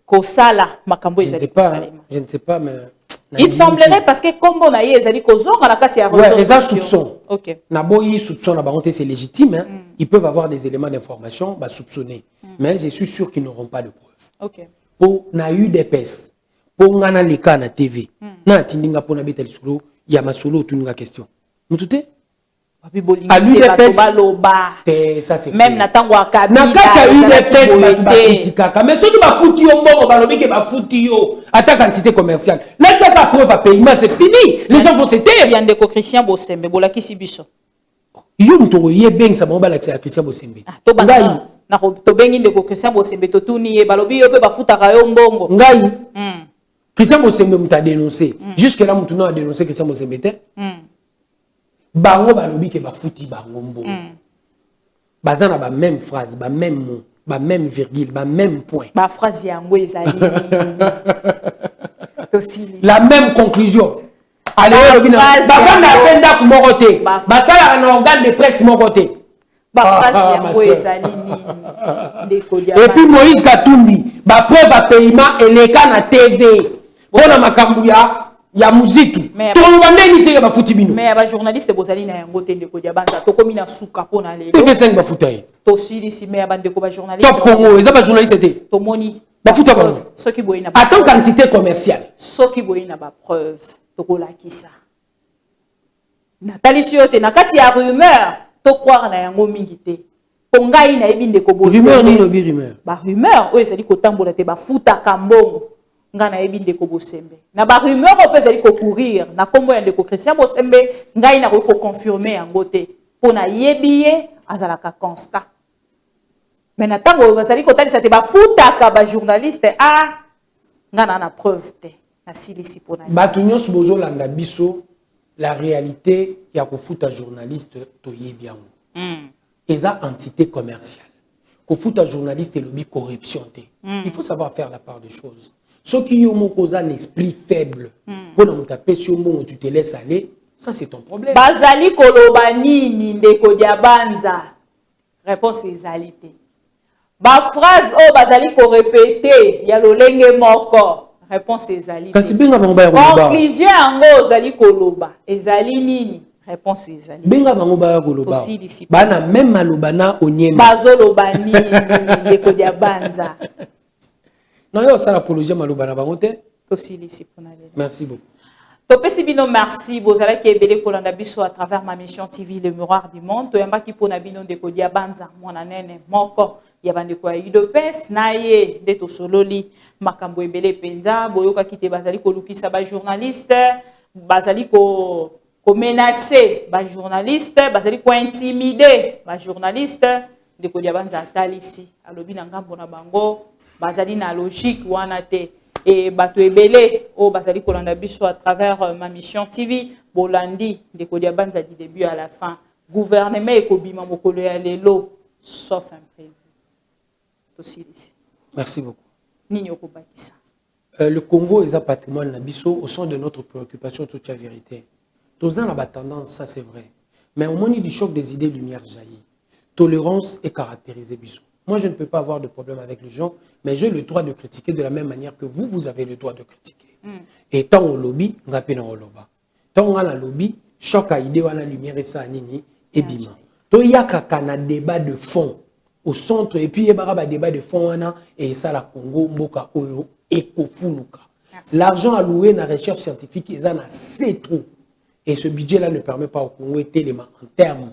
kosala makambo ezali kosalema. Je ne sais pas mais il semblerait parce que kombo na ye ezali kozonga na kati ya réseaux sociaux. Soupçon. OK. Na boyi soupçon na banté c'est légitime hein. Ils peuvent avoir des éléments d'information bah soupçonner. Mais je suis sûr qu'ils n'auront pas de preuves. OK. Pour na eu des pes. Pour ngana les cas na TV. Na tindinga pona betel solo ya masolo tuninga question. Mutute? À l'UDPS, ça c'est même Natango Akabi. Nakata UDPS, mais surtout ma foutu au bon, balobi que ma foutu yo. Attaque quantité commerciale. Là ça la preuve à paiement, c'est fini. Les gens vont se taire. Il y a des Christian Bosembe, bolaki sibiso. Yo mto ye beng ça bomba l'accès à Christian Bosembe. Ngai na to bengi ndeko Christian Bosembe to tuni ye balobi yo pe bafuta ka yo mbongo. Ngai. Christian Bosembe mta dénoncé. Jusque là mtu no a dénoncé Christian Bosembe te. Bango balobi ke bafuti bango mbo. Bazana ba même phrase, ba même mot, ba même virgule, ba même point. Ba phrase yango ezali. La même conclusion. Allez lobina. Ba banda penda ku moroté. Ba sala un organe de presse moroté. Ba phrase yango ezali nini. Et puis Moïse Katumbi, ba preuve à paiement et les cas na TV. Bona makambu ya muzitu tongwandeni te ba futi bino mais ba journaliste bozali na yango te ndeko dia banza to komi na suka pona lelo TV5 ba futa ye to sili si mais ba ndeko ba journaliste Top Congo eza ba journaliste te to moni ba futa ba soki boyina attends quantité commerciale soki boyina ba preuve to kolakisa na talisio te na kati ya rumeur to croire na yango mingi te pongai na ebi ndeko bosé rumeur ni lobi rumeur ba rumeur oyo ezali kotambola te ba futa kambongo ngana ebi ndeko Bosembe na ba rumeur o pezali ko courir na kombo ya ndeko Christian Bosembe ngai na ko confirmer yango te pona yebiye azalaka constat mais na tango bazali ko talisa te ba futa ka ba journaliste ngana na preuve te na silisi pona batu nyonso bozo landa biso la réalité ya ko futa journaliste to yebi yango eza entité commerciale ko futa journaliste et lobby corruption te il faut savoir faire la part des choses. Ceux qui ont un esprit faible, pour ne taper sur le moment où tu te laisses aller, ça c'est ton problème. Bazali kolobani ndeko diabanza. Réponse ezalité. Ba phrase oh bazali ko répéter ya lolenge moko. Réponse ezalité. Kasi benga bango ba koloba. Conclusion yango zali koloba. Ezali nini? Réponse ezali. Benga bango ba koloba. Bana même malobana onyema. Bazolobani ndeko diabanza. Non, ça l'apologie malobana bangote. Merci beaucoup. Topesi bino merci bozala ki ebele kolanda biso à travers ma mission TV Le Miroir du Monde. Toyamba ki pona bino ndeko diabanza mwana nene moko ya bandeko ya UDPS na ye nde tosololi makambo ebele penza boyoka ki te bazali kolukisa ba journaliste bazali ko menacer ba journaliste bazali ko intimider ba journaliste ndeko diabanza atalisi alobi na ngambo na bango bazali na logique wana te et bato ebele o bazali kolanda biso à travers ma mission TV bolandi ndeko diabanza du début à la fin gouvernement ekobima mokolo ya lelo sauf imprévu tosilisi. Merci beaucoup. Nini okobakisa le Congo est un patrimoine na biso au centre de notre préoccupation toute la vérité. Tozan la tendance ça c'est vrai mais au moment du choc des idées lumière jaillit. Tolérance est caractérisée biso. Moi, je ne peux pas avoir de problème avec les gens, mais j'ai le droit de critiquer de la même manière que vous avez le droit de critiquer. Et tant au lobby, on rappelle au loba. Tant on a la lobby, choc à idée, on a la lumière et ça, nini, et bima. To yaka kana débat de fond. au centre et puis il y a un débat de fonds et ça la Congo mboka oyo ekofuluka. L'argent alloué dans la recherche scientifique c'est trop. Et ce budget-là ne permet pas au Congo tellement en termes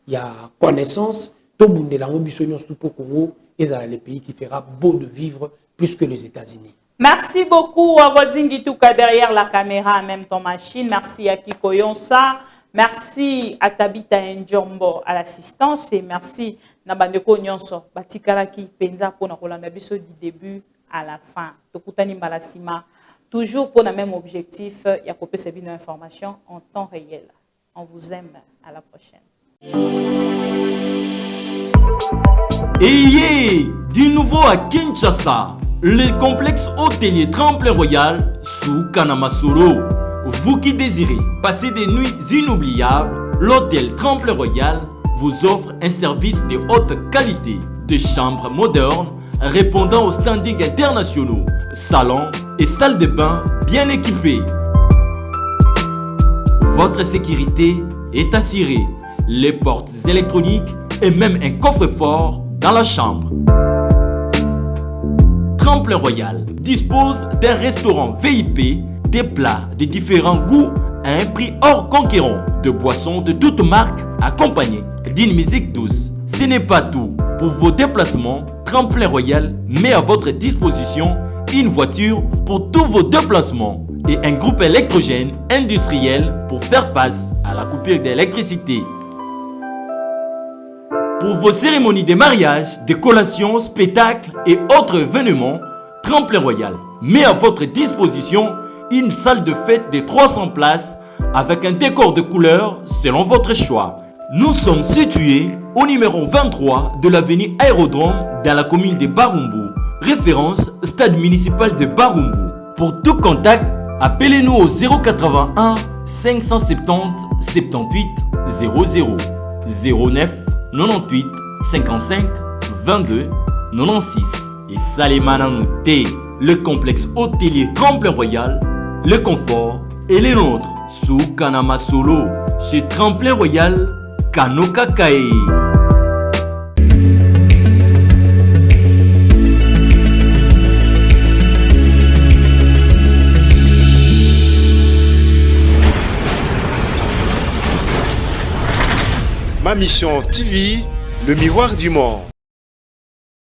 il y a connaissance tout le monde de la ambition pour Congo et les pays qui fera beau de vivre plus que les États-Unis. Merci beaucoup à Vodingi Touka derrière la caméra, même ton machine. Merci à Kiko Yonsa. Merci à Tabita Njombo à l'assistance. Et merci à Bandeko Nyonso. Batikaraki Penza pour Rolanda Bisso du début à la fin. Tokutani Malasima. Toujours pour le même objectif. Il y a copié ces informations en temps réel. On vous aime. À la prochaine. Et du nouveau à Kinshasa, le complexe hôtelier Tremplin Royal sous Kanamasoro. Vous qui désirez passer des nuits inoubliables, l'hôtel Tremplin Royal vous offre un service de haute qualité, de chambres modernes répondant aux standings internationaux, salons et salles de bain bien équipées. Votre sécurité est assurée, les portes électroniques et même un coffre-fort dans la chambre. Tremplin Royal dispose d'un restaurant VIP, des plats de différents goûts à un prix hors conquérant, de boissons de toutes marques accompagnées d'une musique douce. Ce n'est pas tout. Pour vos déplacements, Tremplin Royal met à votre disposition une voiture pour tous vos déplacements et un groupe électrogène industriel pour faire face à la coupure d'électricité. Pour vos cérémonies de mariage, de collations, spectacles et autres événements, Tremplin Royal met à votre disposition une salle de fête de 300 places avec un décor de couleurs selon votre choix. Nous sommes situés au numéro 23 de l'avenue Aérodrome dans la commune de Barumbu. Référence stade municipal de Barumbu. Pour tout contact, appelez-nous au 081 570 78 00 09 98 55 22 96 et Salemananouté, le complexe hôtelier Tremplin Royal, le confort et les nôtres sous Kanamasolo chez Tremplin Royal Kanoka Kae. Ma mission TV, le miroir du monde.